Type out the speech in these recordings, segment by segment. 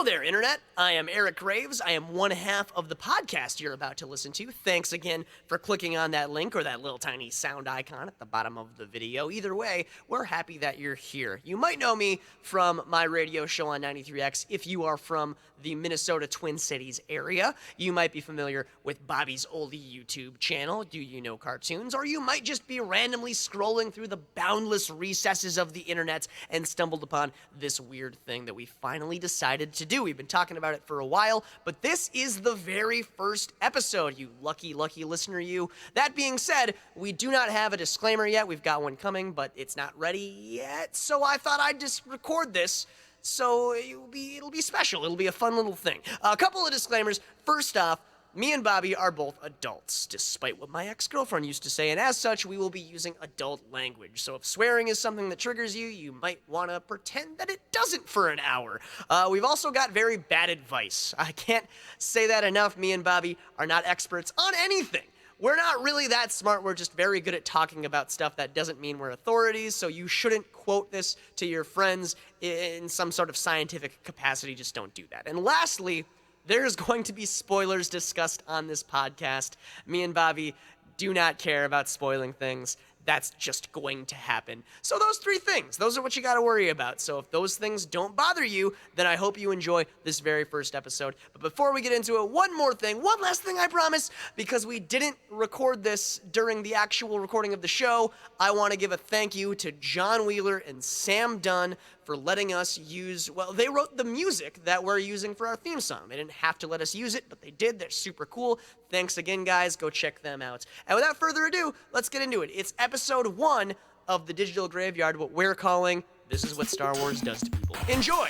Hello there, Internet. I am Eric Graves. I am one half of the podcast you're about to listen to. Thanks again for clicking on that link or that little tiny sound icon at the bottom of the video. Either way, we're happy that you're here. You might know me from my radio show on 93X if you are from the Minnesota Twin Cities area. You might be familiar with Bobby's oldie YouTube channel, Do You Know Cartoons? Or you might just be randomly scrolling through the boundless recesses of the internet and stumbled upon this weird thing that we finally decided to do. We've been talking about it for a while, but this is the very first episode, you lucky listener, you. That being said, we do not have a disclaimer yet. We've got one coming, but it's not ready yet, so I thought I'd just record this. So it'll be special. It'll be a fun little thing. A couple of disclaimers. First off, me and Bobby are both adults, despite what my ex-girlfriend used to say, and as such, we will be using adult language. So if swearing is something that triggers you, you might want to pretend that it doesn't for an hour. We've also got very bad advice. I can't say that enough. Me and Bobby are not experts on anything. We're not really that smart. We're just very good at talking about stuff. That doesn't mean we're authorities, so you shouldn't quote this to your friends in some sort of scientific capacity. Just don't do that. And lastly, there's going to be spoilers discussed on this podcast. Me and Bobby do not care about spoiling things. That's just going to happen. So those three things, those are what you got to worry about. So if those things don't bother you, then I hope you enjoy this very first episode. But before we get into it, one last thing I promise, because we didn't record this during the actual recording of the show, I want to give a thank you to John Wheeler and Sam Dunn for letting us use, well, they wrote the music that we're using for our theme song. They didn't have to let us use it, but they did. They're super cool. Thanks again, guys. Go check them out. And without further ado, let's get into it. It's episode 1 of the Digital Graveyard, what we're calling This Is What Star Wars Does to People. Enjoy!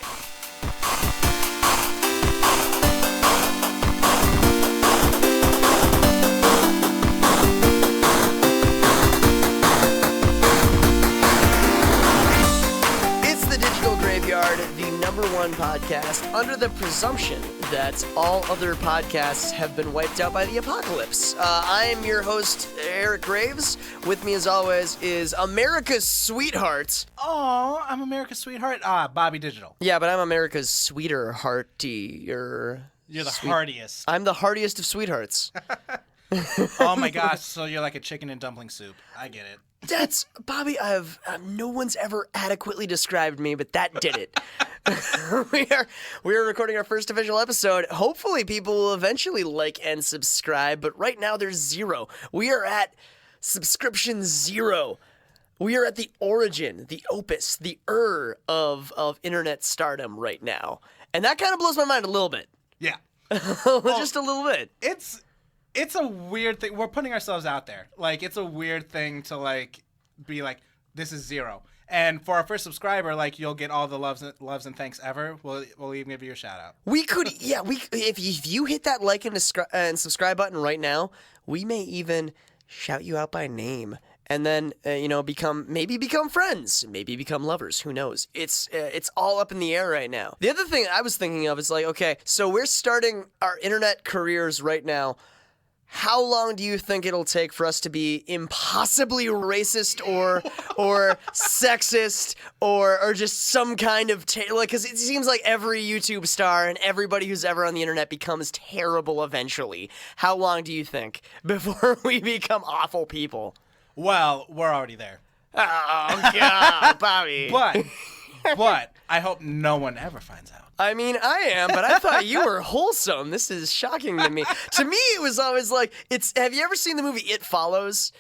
The #1 podcast under the presumption that all other podcasts have been wiped out by the apocalypse. I'm your host, Eric Graves. With me, as always, is America's sweetheart. Oh, I'm America's sweetheart. Bobby Digital. Yeah, but I'm America's sweeter hearty. You're the hardiest. I'm the hardiest of sweethearts. Oh my gosh, so you're like a chicken and dumpling soup. I get it. That's, Bobby, no one's ever adequately described me, but that did it. we are recording our first official episode. Hopefully people will eventually like and subscribe, but right now there's 0. We are at subscription 0. We are at the origin, the opus, the of internet stardom right now. And that kind of blows my mind a little bit. Yeah. Just a little bit. It's a weird thing. We're putting ourselves out there. Like, it's a weird thing to, like, be like, this is 0. And for our first subscriber, like, you'll get all the loves and thanks ever. We'll even give you a shout out. If you hit that like and subscribe button right now, we may even shout you out by name. And then, become friends, maybe become lovers. Who knows? It's all up in the air right now. The other thing I was thinking of is like, okay, so we're starting our internet careers right now. How long do you think it'll take for us to be impossibly racist or sexist or just some kind of because it seems like every YouTube star and everybody who's ever on the internet becomes terrible eventually. How long do you think before we become awful people? Well, we're already there. Oh God, Bobby. But I hope no one ever finds out. I mean, I am, but I thought you were wholesome. This is shocking to me. To me, it was always like, have you ever seen the movie It Follows?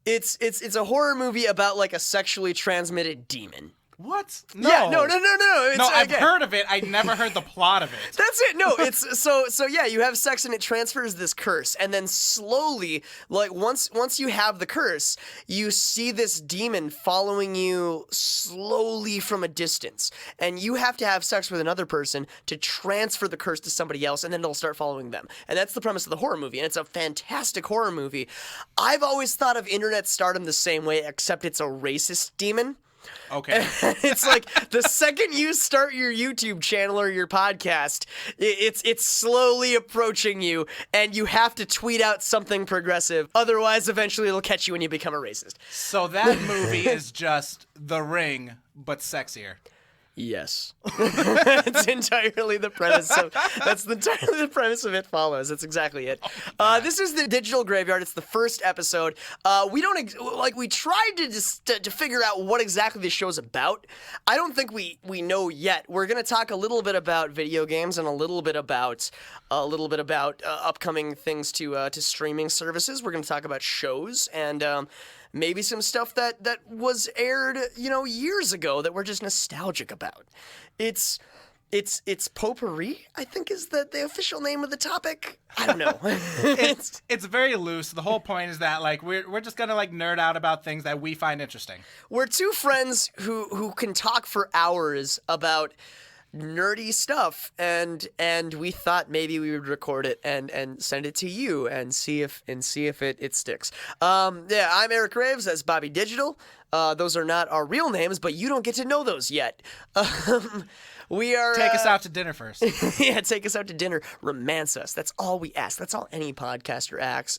It's a horror movie about like a sexually transmitted demon. What? No. Yeah, no. It's, I've heard of it. I never heard the plot of it. That's it. No, it's so yeah, you have sex and it transfers this curse, and then slowly, like once you have the curse, you see this demon following you slowly from a distance, and you have to have sex with another person to transfer the curse to somebody else, and then it'll start following them. And that's the premise of the horror movie, and it's a fantastic horror movie. I've always thought of internet stardom the same way, except it's a racist demon. Okay. It's like the second you start your YouTube channel or your podcast, it's slowly approaching you, and you have to tweet out something progressive. Otherwise, eventually it'll catch you when you become a racist. So that movie is just The Ring, but sexier. Yes. It's entirely the premise of entirely the premise of It Follows. That's exactly it. This is the Digital Graveyard. It's the first episode. We don't we tried to figure out what exactly this show's about. I don't think we know yet. We're going to talk a little bit about video games and a little bit about upcoming things to streaming services. We're going to talk about shows and maybe some stuff that was aired, years ago that we're just nostalgic about. It's potpourri, I think is the official name of the topic. I don't know. It's very loose. The whole point is that we're just gonna nerd out about things that we find interesting. We're two friends who can talk for hours about nerdy stuff, and we thought maybe we would record it and send it to you and see if it sticks. I'm Eric Graves. That's Bobby Digital. Those are not our real names, but you don't get to know those yet. We are take us out to dinner first. Yeah, take us out to dinner. Romance us. That's all we ask. That's all any podcaster asks.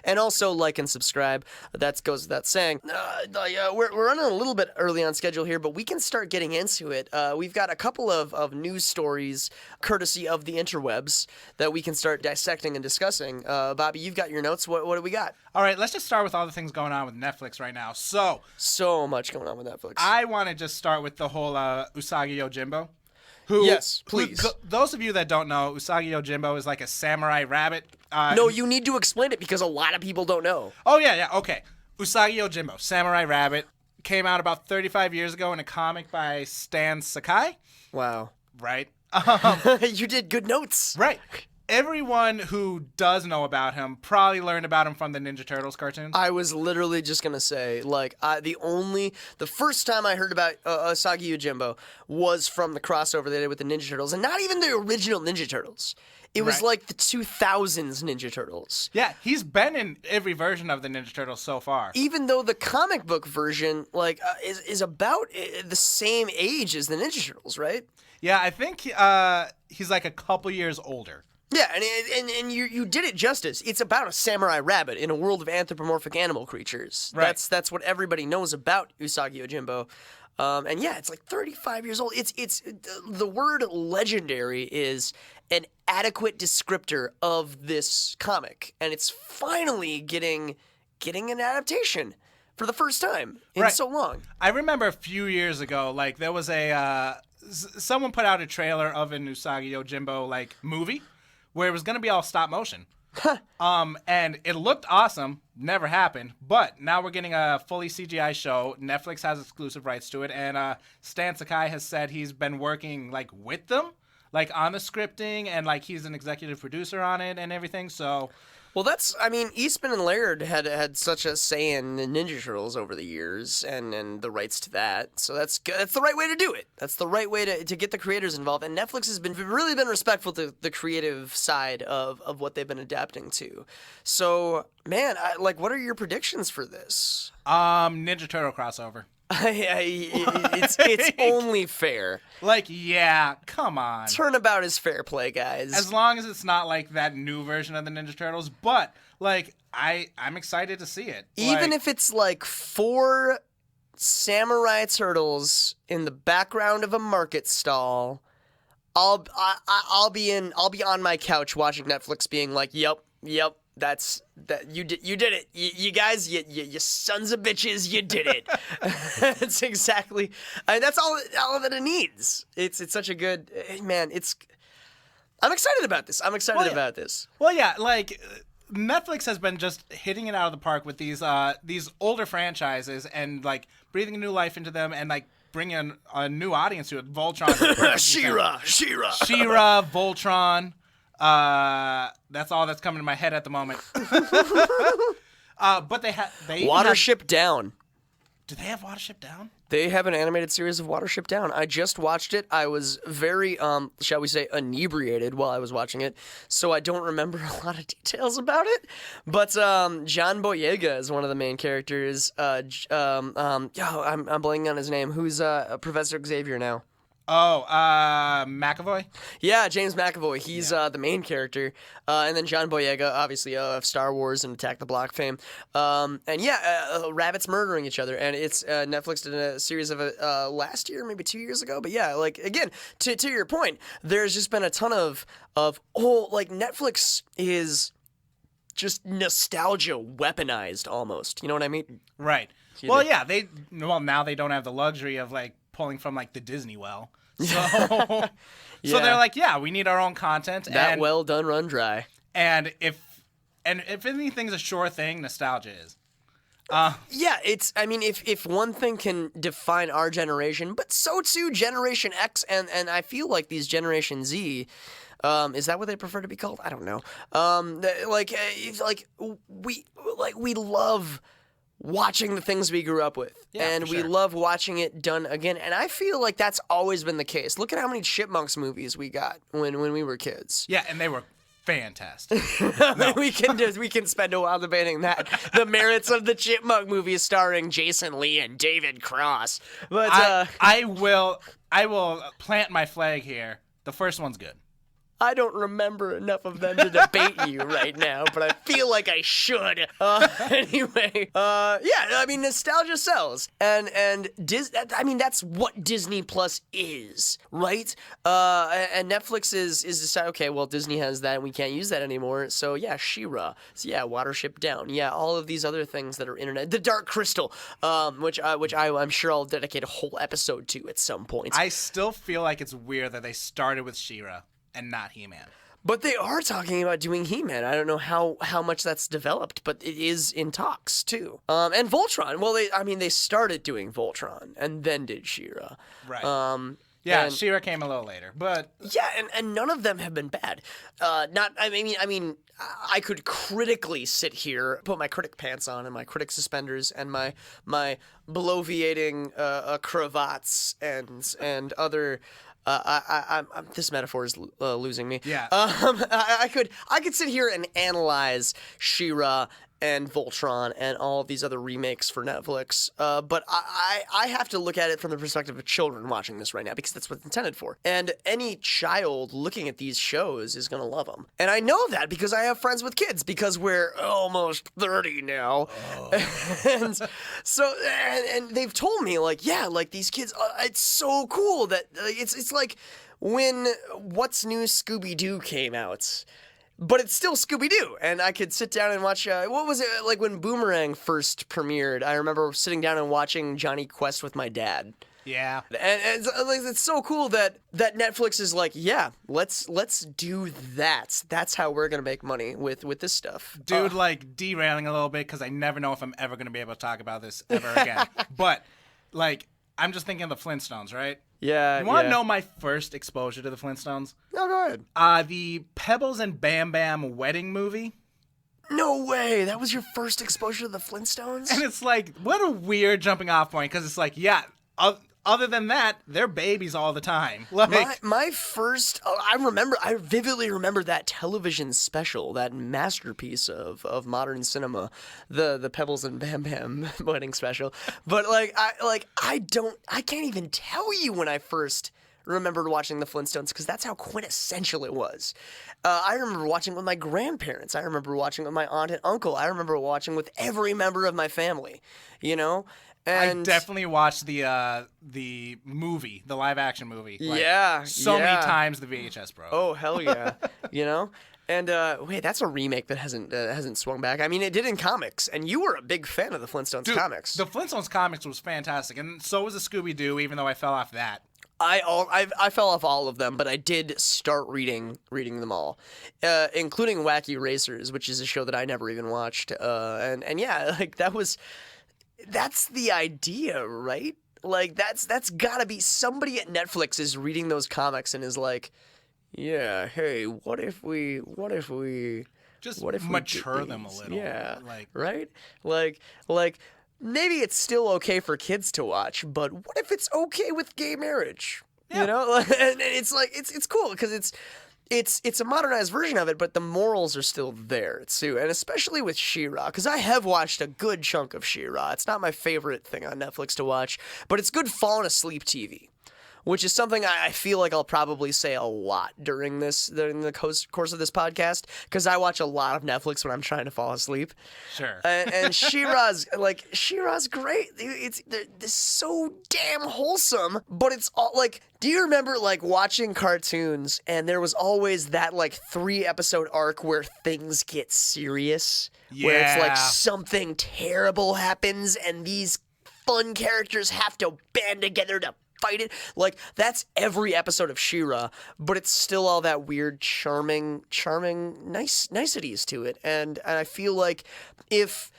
And also like and subscribe. That goes without saying. We're running a little bit early on schedule here, but we can start getting into it. We've got a couple of news stories, courtesy of the interwebs, that we can start dissecting and discussing. Bobby, you've got your notes. What do we got? All right, let's just start with all the things going on with Netflix right now. So much going on with Netflix. I want to just start with the whole Usagi Yojimbo. Yes, please. Those of you that don't know, Usagi Yojimbo is like a samurai rabbit. No, you need to explain it because a lot of people don't know. Oh, yeah, okay. Usagi Yojimbo, samurai rabbit, came out about 35 years ago in a comic by Stan Sakai. Wow. Right. You did good notes. Right. Everyone who does know about him probably learned about him from the Ninja Turtles cartoons. I was literally just going to say, the first time I heard about Usagi Yojimbo was from the crossover they did with the Ninja Turtles, and not even the original Ninja Turtles. It was like the 2000s Ninja Turtles. Yeah, he's been in every version of the Ninja Turtles so far. Even though the comic book version, is about the same age as the Ninja Turtles, right? Yeah, I think he's like a couple years older. Yeah, and you did it justice. It's about a samurai rabbit in a world of anthropomorphic animal creatures. Right. That's what everybody knows about Usagi Yojimbo. And yeah, it's like 35 years old. It's the word legendary is an adequate descriptor of this comic, and it's finally getting an adaptation for the first time in so long. I remember a few years ago, there was someone put out a trailer of an Usagi Yojimbo movie where it was going to be all stop motion. And it looked awesome. Never happened. But now we're getting a fully CGI show. Netflix has exclusive rights to it. And Stan Sakai has said he's been working with them, on the scripting, and he's an executive producer on it and everything. So, well, Eastman and Laird had such a say in the Ninja Turtles over the years, and the rights to that. So that's the right way to do it. That's the right way to get the creators involved. And Netflix has really been respectful to the creative side of what they've been adapting to. So, man, what are your predictions for this? Ninja Turtle crossover. It's only fair. Yeah, come on. Turnabout is fair play, guys. As long as it's not that new version of the Ninja Turtles, but I'm excited to see it. Even if it's 4 samurai turtles in the background of a market stall, I'll be on my couch watching Netflix, being like, yep. You did it. You guys, you sons of bitches, you did it. That's exactly. That's all that it needs. It's such a good man. I'm excited about this. About this. Well, yeah, Netflix has been just hitting it out of the park with these older franchises and breathing a new life into them and bringing a new audience to it. Voltron, She-Ra, Voltron. That's all that's coming to my head at the moment. But they Watership Down. Do they have Watership Down? They have an animated series of Watership Down. I just watched it. I was very, shall we say, inebriated while I was watching it, so I don't remember a lot of details about it. But John Boyega is one of the main characters. I'm blanking on his name. Who's Professor Xavier now? Oh, McAvoy? Yeah, James McAvoy. He's the main character. And then John Boyega, obviously, of Star Wars and Attack the Block fame. And yeah, rabbits murdering each other. And it's Netflix did a series of it last year, maybe 2 years ago. But yeah, like, again, to your point, there's just been a ton of like, Netflix is just nostalgia weaponized almost. You know what I mean? Right. Well, yeah, now they don't have the luxury of, like, pulling from, like, the Disney well. So, so they're like, yeah, we need our own content. That well done run dry. And if anything's a sure thing, nostalgia is. Yeah, it's. I mean, if one thing can define our generation, but so too Generation X, and I feel like these Generation Z. Is that what they prefer to be called? I don't know. We love watching the things we grew up with, and we love watching it done again. And I feel like that's always been the case. Look at how many Chipmunks movies we got when we were kids. Yeah, and they were fantastic. We can spend a while debating that. The merits of the Chipmunk movies starring Jason Lee and David Cross. But I will plant my flag here. The first one's good. I don't remember enough of them to debate you right now, but I feel like I should. Anyway, I mean, nostalgia sells, and I mean, that's what Disney Plus is, right? And Netflix is decided, okay, well, Disney has that, and we can't use that anymore. So yeah, She-Ra, so yeah, Watership Down, yeah, all of these other things that are internet, the Dark Crystal, which I'm sure I'll dedicate a whole episode to at some point. I still feel like it's weird that they started with She-Ra and not He-Man. But they are talking about doing He-Man. I don't know how much that's developed, but it is in talks too. And Voltron. Well, they started doing Voltron and then did She-Ra. Right. She-Ra came a little later, but yeah, and none of them have been bad. I mean, I could critically sit here, put my critic pants on and my critic suspenders and my bloviating cravats and other. This metaphor is losing me. Yeah. I could sit here and analyze She-Ra and Voltron and all of these other remakes for Netflix, but I have to look at it from the perspective of children watching this right now, because that's what it's intended for. And any child looking at these shows is going to love them. And I know that because I have friends with kids, because we're almost 30 now. Oh. And so, and they've told me, like, yeah, like, these kids, it's so cool that it's like when What's New Scooby-Doo came out. But it's still Scooby-Doo, and I could sit down and watch, what was it, like when Boomerang first premiered, I remember sitting down and watching Johnny Quest with my dad. Yeah. And it's so cool that Netflix is like, yeah, let's do that. That's how we're going to make money with this stuff. Dude, like, derailing a little bit, because I never know if I'm ever going to be able to talk about this ever again. But, like, I'm just thinking of the Flintstones, right? Yeah. You want to know my first exposure to the Flintstones? No, go ahead. The Pebbles and Bam Bam wedding movie. No way. That was your first exposure to the Flintstones? And it's like, what a weird jumping off point, because it's like, yeah, other than that, they're babies all the time. Like, my first, I vividly remember that television special, that masterpiece of modern cinema, the Pebbles and Bam Bam wedding special. But I can't even tell you when I first remembered watching the Flintstones, because that's how quintessential it was. I remember watching with my grandparents. I remember watching with my aunt and uncle. I remember watching with every member of my family, you know? And I definitely watched the movie, the live action movie. Like, so many times the VHS broke. Oh, hell yeah. You know? And wait, that's a remake that hasn't swung back. I mean, it did in comics, and you were a big fan of the Flintstones comics. The Flintstones comics was fantastic, and so was the Scooby-Doo, even though I fell off that. I fell off all of them, but I did start reading them all, including Wacky Racers, which is a show that I never even watched. And yeah, like, that's the idea, right? Like, that's gotta be, somebody at Netflix is reading those comics and is like, yeah, hey, what if we just mature them a little? Yeah, right? Like maybe it's still okay for kids to watch, but what if it's okay with gay marriage? Yeah. You know, and it's like it's cool because it's a modernized version of it, but the morals are still there too, and especially with She-Ra, because I have watched a good chunk of She-Ra. It's not my favorite thing on Netflix to watch, but it's good falling asleep TV. which is something I feel like I'll probably say a lot during the course of this podcast, because I watch a lot of Netflix when I'm trying to fall asleep. Sure. And She-Ra's great. It's so damn wholesome, but it's all like, do you remember like watching cartoons and there was always that like 3-episode arc where things get serious? Yeah. Where it's like something terrible happens and these fun characters have to band together to fight it. Like, that's every episode of She-Ra, but it's still all that weird, charming niceties to it. And I feel like if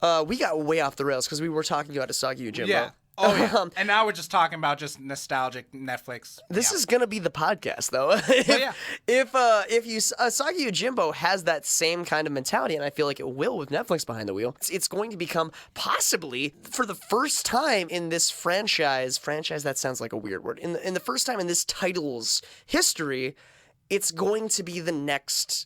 we got way off the rails because we were talking about Usagi Yojimbo. Yeah. Oh, yeah. And now we're just talking about just nostalgic Netflix. This is gonna be the podcast, though. If Usagi Yojimbo has that same kind of mentality, and I feel like it will with Netflix behind the wheel, it's going to become possibly for the first time in this franchise. That sounds like a weird word. In the first time in this title's history, it's going to be the next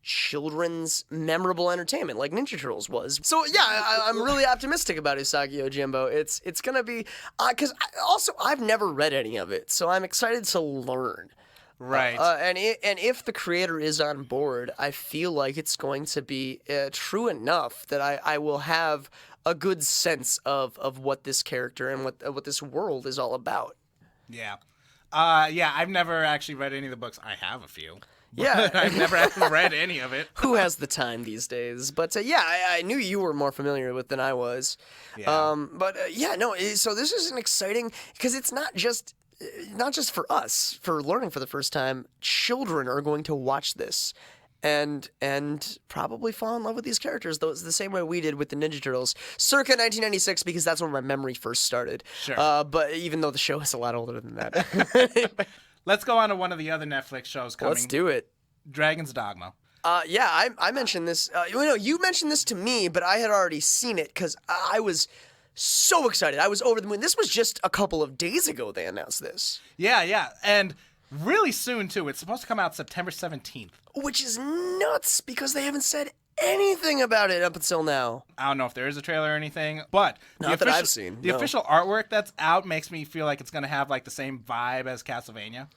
children's memorable entertainment like Ninja Turtles was. So yeah, I'm really optimistic about Usagi Yojimbo. It's gonna be because I've never read any of it, so I'm excited to learn. Right. And if the creator is on board, I feel like it's going to be true enough that I will have a good sense of what this character and what this world is all about. Yeah. I've never actually read any of the books. I have a few. Yeah. I've never read any of it. Who has the time these days? But I knew you were more familiar with than I was. Yeah. So this is an exciting, because it's not just for us, for learning for the first time. Children are going to watch this and probably fall in love with these characters, though it's the same way we did with the Ninja Turtles circa 1996, because that's when my memory first started. Sure. But even though the show is a lot older than that. Let's go on to one of the other Netflix shows coming. Let's do it. Dragon's Dogma. I mentioned this. You mentioned this to me, but I had already seen it because I was so excited. I was over the moon. This was just a couple of days ago they announced this. Yeah. And really soon, too. It's supposed to come out September 17th. Which is nuts because they haven't said anything about it up until now. I don't know if there is a trailer or anything, but Not that I've seen. The official artwork that's out makes me feel like it's going to have like the same vibe as Castlevania.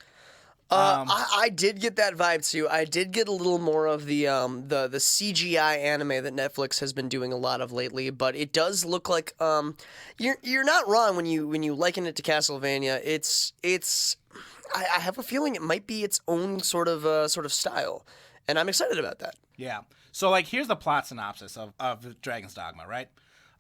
I did get that vibe too. I did get a little more of the CGI anime that Netflix has been doing a lot of lately, but it does look like you're not wrong when you liken it to Castlevania. I have a feeling it might be its own sort of style, and I'm excited about that. Yeah. So like here's the plot synopsis of Dragon's Dogma, right?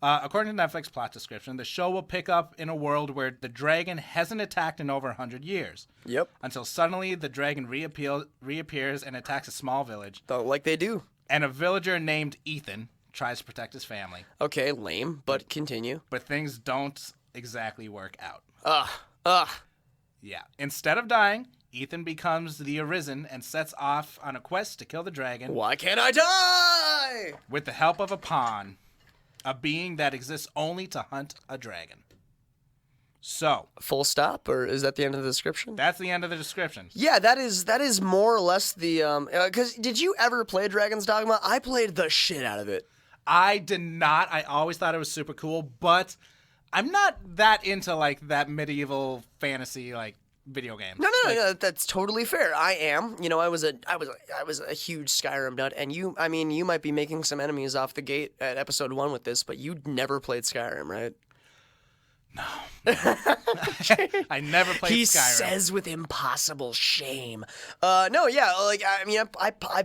According to Netflix plot description, the show will pick up in a world where the dragon hasn't attacked in over 100 years. Yep. Until suddenly the dragon reappears and attacks a small village. Like they do. And a villager named Ethan tries to protect his family. Okay, lame, but continue. But things don't exactly work out. Yeah. Instead of dying, Ethan becomes the Arisen and sets off on a quest to kill the dragon. Why can't I die? With the help of a pawn. A being that exists only to hunt a dragon. So. Full stop, or is that the end of the description? That's the end of the description. Yeah, that is more or less the because did you ever play Dragon's Dogma? I played the shit out of it. I did not. I always thought it was super cool, but I'm not that into like that medieval fantasy like video game. No, that's totally fair. I am. I was a huge Skyrim nut, and you might be making some enemies off the gate at episode 1 with this, but you never played Skyrim, right? No. I never played Skyrim. He says with impossible shame. I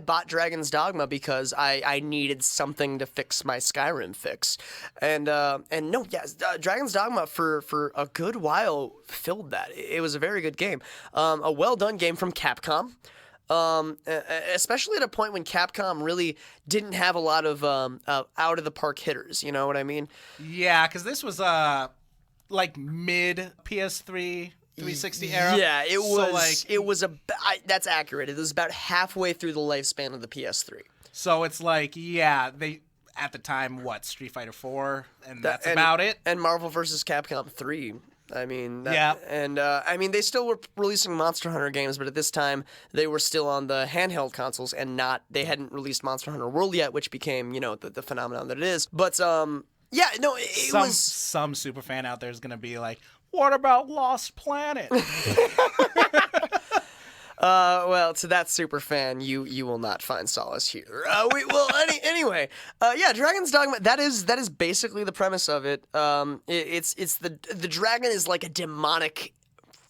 bought Dragon's Dogma because I needed something to fix my Skyrim fix. Dragon's Dogma for a good while filled that. It was a very good game. A well done game from Capcom. Especially at a point when Capcom really didn't have a lot of out of the park hitters, you know what I mean? Yeah, because this was like mid PS3 360 era. Yeah, it was that's accurate. It was about halfway through the lifespan of the PS3. So it's like, yeah, they at the time Street Fighter 4 and that's about it. And Marvel vs. Capcom 3. I mean, yeah. And they still were releasing Monster Hunter games, but at this time they were still on the handheld consoles and they hadn't released Monster Hunter World yet, which became, the phenomenon that it is. But some super fan out there is going to be like, What about Lost Planet? Well, to that super fan, you will not find solace here. Anyway, yeah, Dragon's Dogma. That is basically the premise of it. It's the dragon is like a demonic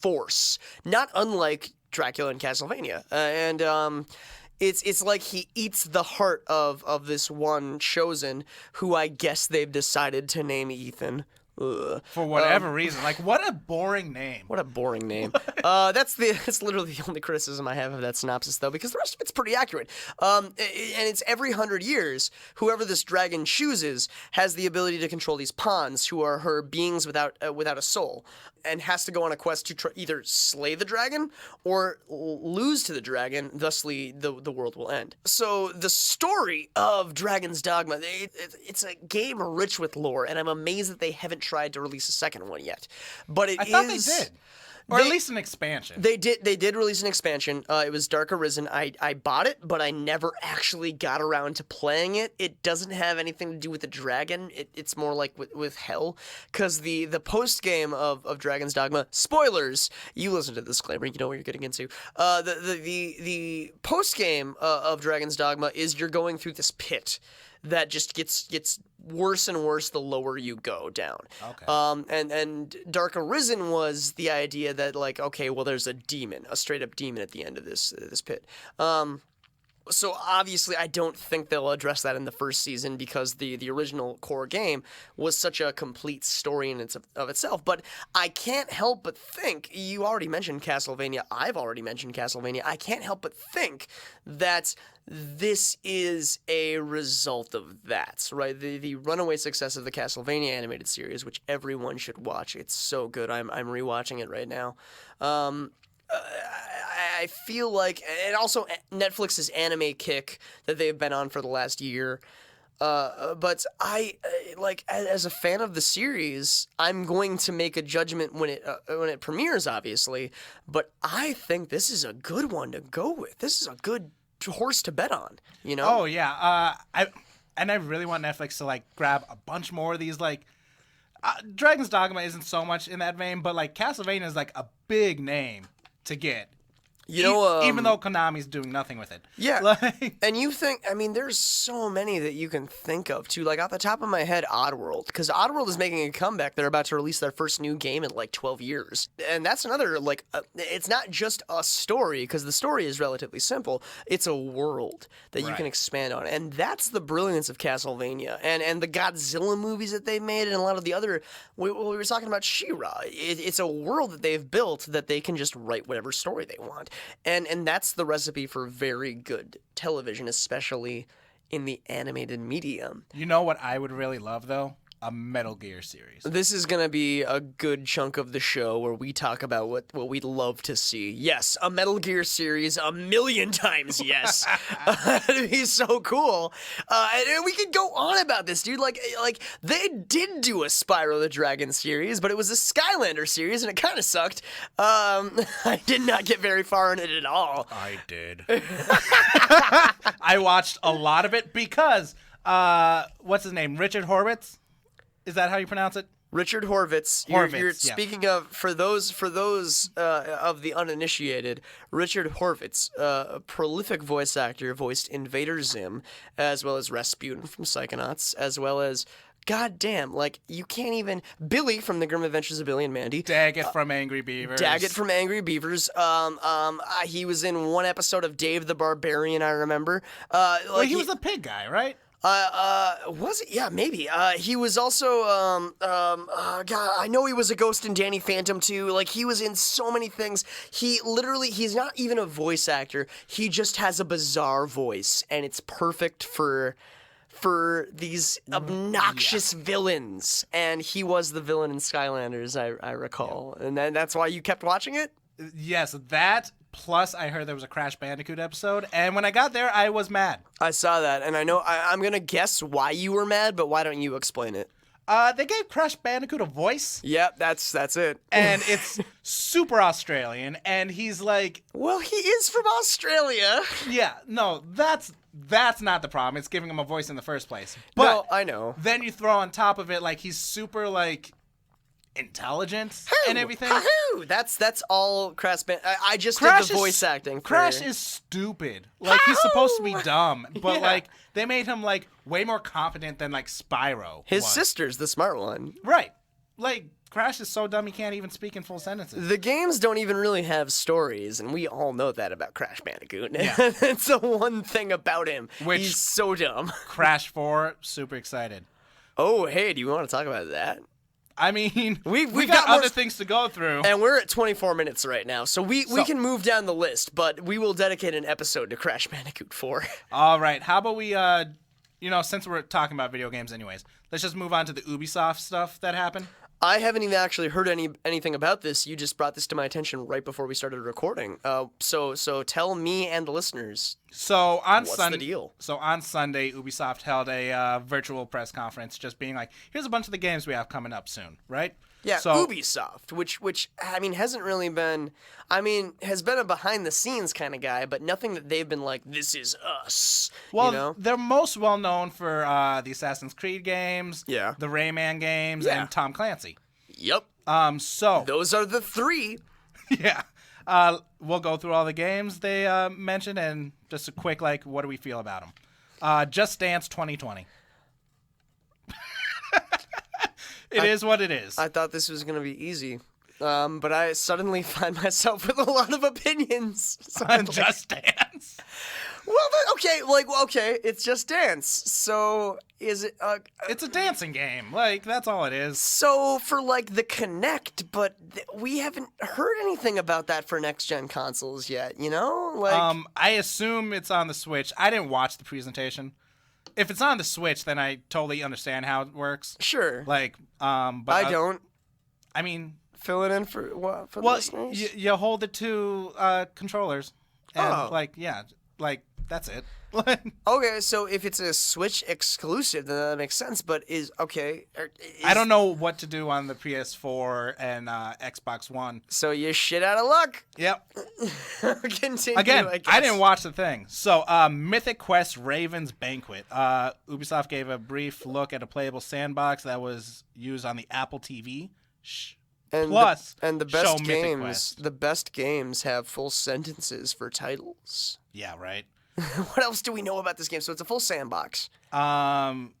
force, not unlike Dracula in Castlevania, and it's like he eats the heart of this one chosen, who I guess they've decided to name Ethan. Ugh. For whatever reason. Like, what a boring name. What a boring name. That's literally the only criticism I have of that synopsis, though, because the rest of it's pretty accurate. And it's every 100 years, whoever this dragon chooses has the ability to control these pawns, who are her beings without a soul, and has to go on a quest to either slay the dragon or lose to the dragon. Thusly, the world will end. So the story of Dragon's Dogma, it's a game rich with lore, and I'm amazed that they haven't tried to release a second one yet. But I thought they did. Or at least an expansion. They did release an expansion. It was Dark Arisen. I bought it, but I never actually got around to playing it. It doesn't have anything to do with the dragon. It's more like with hell. Because the post-game of Dragon's Dogma, spoilers, you listen to the disclaimer, you know what you're getting into. The post-game of Dragon's Dogma is you're going through this pit that just gets worse and worse the lower you go down. Okay. And Dark Arisen was the idea that, like, okay, well, there's a demon, a straight up demon at the end of this pit. So obviously, I don't think they'll address that in the first season, because the original core game was such a complete story in of itself. But I can't help but think, you already mentioned Castlevania, I've already mentioned Castlevania, I can't help but think that this is a result of that, right? The runaway success of the Castlevania animated series, which everyone should watch. It's so good. I'm rewatching it right now. I feel like, and also Netflix's anime kick that they've been on for the last year. But I like, as a fan of the series, I'm going to make a judgment when it premieres, obviously. But I think this is a good one to go with. This is a good horse to bet on. You know? Oh yeah. I really want Netflix to like grab a bunch more of these like. Dragon's Dogma isn't so much in that vein, but like Castlevania is like a big name to get. You know, even though Konami's doing nothing with it. Yeah. Like, and you think, I mean, there's so many that you can think of, too. Like, off the top of my head, Oddworld. Because Oddworld is making a comeback. They're about to release their first new game in, like, 12 years. And that's another, like, it's not just a story, because the story is relatively simple. It's a world that you can expand on. And that's the brilliance of Castlevania. And the Godzilla movies that they've made, and a lot of the other, we were talking about She-Ra. It's a world that they've built that they can just write whatever story they want. And that's the recipe for very good television, especially in the animated medium. You know what I would really love, though? A Metal Gear series. This is going to be a good chunk of the show where we talk about what we'd love to see. Yes, a Metal Gear series, 1,000,000 times yes. It'd be so cool. And we could go on about this, dude. Like they did do a Spyro the Dragon series, but it was a Skylander series, and it kind of sucked. I did not get very far in it at all. I did. I watched a lot of it because, what's his name? Richard Horvitz? Is that how you pronounce it? Richard Horvitz. You're speaking of, for those of the uninitiated, Richard Horvitz, a prolific voice actor, voiced Invader Zim, as well as Rasputin from Psychonauts, as well as, goddamn, like, you can't even, Billy from The Grim Adventures of Billy and Mandy. Daggett from Angry Beavers. He was in one episode of Dave the Barbarian, I remember. He was a pig guy, right? Was it? Yeah, maybe. He was also, God, I know he was a ghost in Danny Phantom too. Like, he was in so many things. He's not even a voice actor. He just has a bizarre voice, and it's perfect for these obnoxious villains. And he was the villain in Skylanders, I recall. Yeah. And then that's why you kept watching it? Yes, that. Plus, I heard there was a Crash Bandicoot episode, and when I got there, I was mad. I saw that, and I know I'm gonna guess why you were mad, but why don't you explain it? They gave Crash Bandicoot a voice. Yep, that's it. And it's super Australian, and he's like, well, he is from Australia. Yeah, no, that's not the problem. It's giving him a voice in the first place. But no, I know. Then you throw on top of it, like, he's super, like, intelligence and everything. Hoo-hoo! That's all Crash I just Crash did the voice acting. Crash is stupid. Like, he's supposed to be dumb, but like they made him like way more confident than like Spyro. His was. sister's the smart one. Right. Like, Crash is so dumb he can't even speak in full sentences. The games don't even really have stories, and we all know that about Crash Bandicoot. Yeah. It's the one thing about him. He's so dumb. Crash 4, super excited. Oh, hey, do you want to talk about that? I mean, we got other things to go through. And we're at 24 minutes right now, so we can move down the list, but we will dedicate an episode to Crash Bandicoot 4. All right, how about we, since we're talking about video games anyways, let's just move on to the Ubisoft stuff that happened. I haven't even actually heard anything about this. You just brought this to my attention right before we started recording. So tell me and the listeners. So on what's the deal? So on Sunday, Ubisoft held a virtual press conference, just being like, "Here's a bunch of the games we have coming up soon." Right? Yeah. So, Ubisoft, which I mean hasn't really been. I mean, has been a behind the scenes kind of guy, but nothing that they've been like, "This is us." Well, you know? they're most well known for the Assassin's Creed games, the Rayman games, and Tom Clancy. Yep. So those are the three. Yeah. We'll go through all the games they mentioned and just a quick, like, what do we feel about them? Just Dance 2020. It is what it is. I thought this was going to be easy. But I suddenly find myself with a lot of opinions. So on Just Dance. Well, okay, it's Just Dance. So is it? It's a dancing game. Like, that's all it is. So for like the Kinect, but we haven't heard anything about that for next gen consoles yet. You know, like I assume it's on the Switch. I didn't watch the presentation. If it's on the Switch, then I totally understand how it works. Sure. Like, but I don't. I mean, fill it in for what? For the listeners? You hold the two controllers, and that's it. Okay, so if it's a Switch exclusive, then that makes sense. But I don't know what to do on the PS4 and Xbox One. So you're shit out of luck. Yep. Continue. Again, I guess. I didn't watch the thing. So, Mythic Quest Raven's Banquet. Ubisoft gave a brief look at a playable sandbox that was used on the Apple TV. The best games have full sentences for titles. Yeah, right. What else do we know about this game? So it's a full sandbox. I'm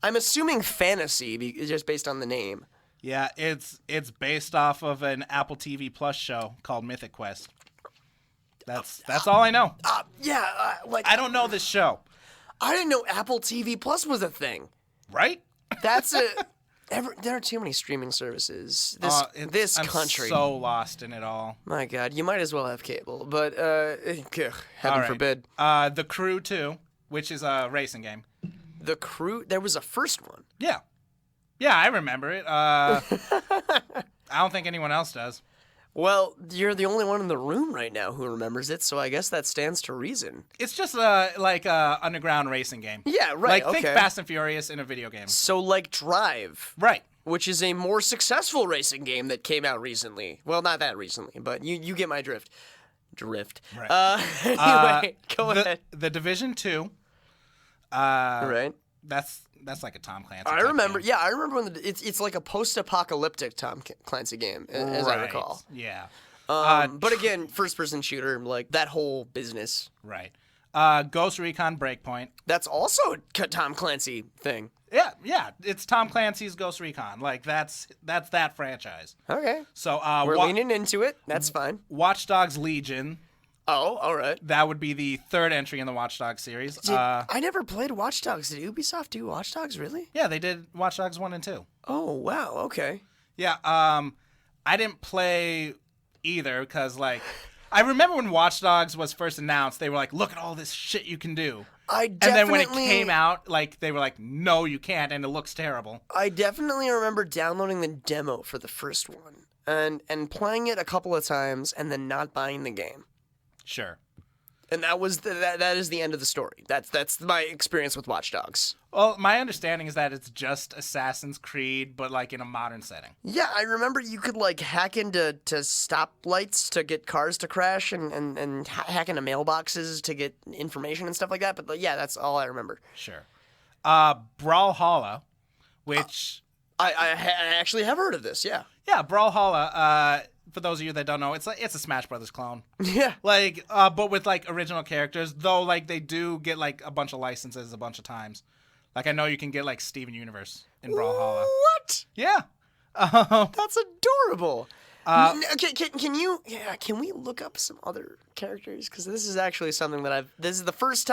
assuming fantasy, just based on the name. Yeah, it's based off of an Apple TV Plus show called Mythic Quest. That's all I know. I don't know this show. I didn't know Apple TV Plus was a thing. Right? There are too many streaming services. I'm country. So lost in it all. My God, you might as well have cable, but heaven forbid. The Crew 2, which is a racing game. The Crew. There was a first one. Yeah, I remember it. I don't think anyone else does. Well, you're the only one in the room right now who remembers it, so I guess that stands to reason. It's just a underground racing game. Yeah, right. Think Fast and Furious in a video game. So like Drive. Right. Which is a more successful racing game that came out recently. Well, not that recently, but you get my drift. Right. Anyway, go ahead. The Division 2. Right. That's like a Tom Clancy. I remember. Game. Yeah, I remember when it's like a post-apocalyptic Tom Clancy game, as I recall. Yeah. But again, first-person shooter, like that whole business. Right. Ghost Recon Breakpoint. That's also a Tom Clancy thing. Yeah. It's Tom Clancy's Ghost Recon. Like that's that franchise. Okay. So we're leaning into it. That's fine. Watch Dogs Legion. Oh, all right. That would be the third entry in the Watch Dogs series. I never played Watch Dogs. Did Ubisoft do Watch Dogs, really? Yeah, they did Watch Dogs 1 and 2. Oh, wow. Okay. Yeah, I didn't play either because, like, I remember when Watch Dogs was first announced, they were like, look at all this shit you can do. And then when it came out, like, they were like, no, you can't, and it looks terrible. I definitely remember downloading the demo for the first one and playing it a couple of times and then not buying the game. Sure. And that was that is the end of the story. That's my experience with Watch Dogs. Well, my understanding is that it's just Assassin's Creed, but like in a modern setting. Yeah, I remember you could like hack into stoplights to get cars to crash and hack into mailboxes to get information and stuff like that. But yeah, that's all I remember. Sure. Brawlhalla, which I actually have heard of this. Yeah. Yeah, Brawlhalla. For those of you that don't know, it's a Smash Brothers clone. Yeah. Like, but with like original characters, though. Like they do get like a bunch of licenses a bunch of times. Like I know you can get like Steven Universe in Brawlhalla. What? Yeah. That's adorable. Can we look up some other characters? Because this is actually something that this is the first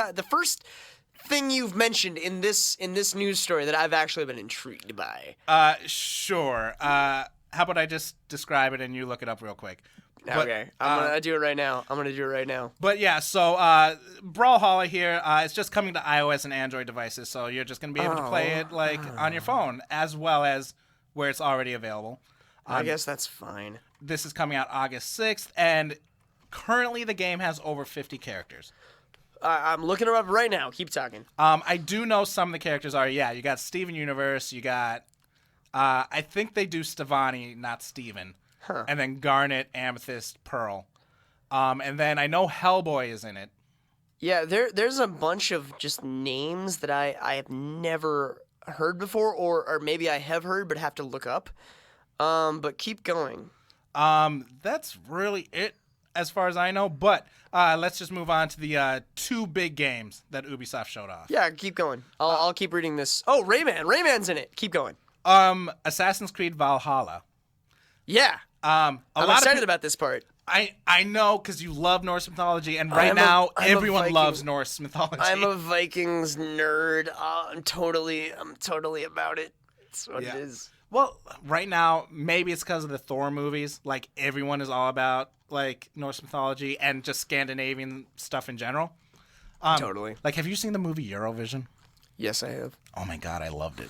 thing you've mentioned in this news story that I've actually been intrigued by. Sure. How about I just describe it and you look it up real quick? Okay, I'm gonna do it right now. But yeah, so Brawlhalla here, it's just coming to iOS and Android devices, so you're just gonna be able to play it like on your phone as well as where it's already available. I guess that's fine. This is coming out August 6th, and currently the game has over 50 characters. I'm looking her up right now. Keep talking. I do know some of the characters are, you got Steven Universe, you got, I think they do Stevani, not Steven. Huh. And then Garnet, Amethyst, Pearl. And then I know Hellboy is in it. Yeah, there's a bunch of just names that I have never heard before, or maybe I have heard but have to look up. But keep going. That's really it as far as I know. But let's just move on to the two big games that Ubisoft showed off. Yeah, keep going. I'll keep reading this. Oh, Rayman. Rayman's in it. Keep going. Assassin's Creed Valhalla. Yeah. I'm excited about this part. I know because you love Norse mythology, and right now everyone loves Norse mythology. I'm a Vikings nerd. I'm totally about it. That's what it is. Well, right now, maybe it's because of the Thor movies. Like, everyone is all about, like, Norse mythology and just Scandinavian stuff in general. Totally. Like, have you seen the movie Eurovision? Yes, I have. Oh, my God, I loved it.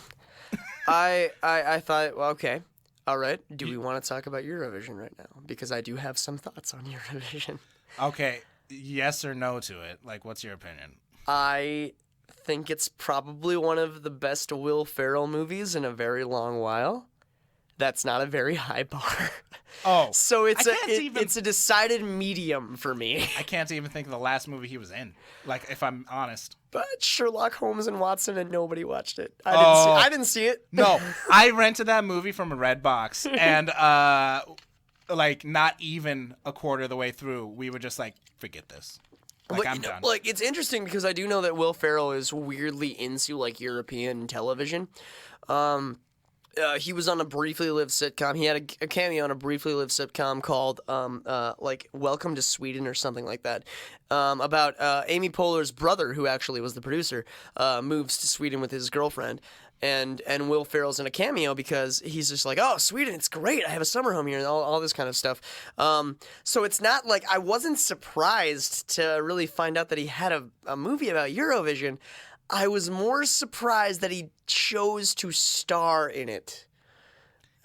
I thought, well, okay. All right. Do we want to talk about Eurovision right now? Because I do have some thoughts on Eurovision. Okay. Yes or no to it? Like, what's your opinion? I think it's probably one of the best Will Ferrell movies in a very long while. That's not a very high bar. Oh. So it's a decided medium for me. I can't even think of the last movie he was in. Like, if I'm honest. But Sherlock Holmes and Watson, and nobody watched it. I didn't see it. No, I rented that movie from a Redbox, and like not even a quarter of the way through, we were just like, forget this. Like, I'm done. Like, it's interesting because I do know that Will Ferrell is weirdly into like European television. He was on a briefly lived sitcom. He had a cameo on a briefly lived sitcom called like Welcome to Sweden or something like that, about Amy Poehler's brother, who actually was the producer, moves to Sweden with his girlfriend. And Will Ferrell's in a cameo because he's just like, oh, Sweden, it's great. I have a summer home here and all this kind of stuff. So it's not like I wasn't surprised to really find out that he had a movie about Eurovision. I was more surprised that he chose to star in it.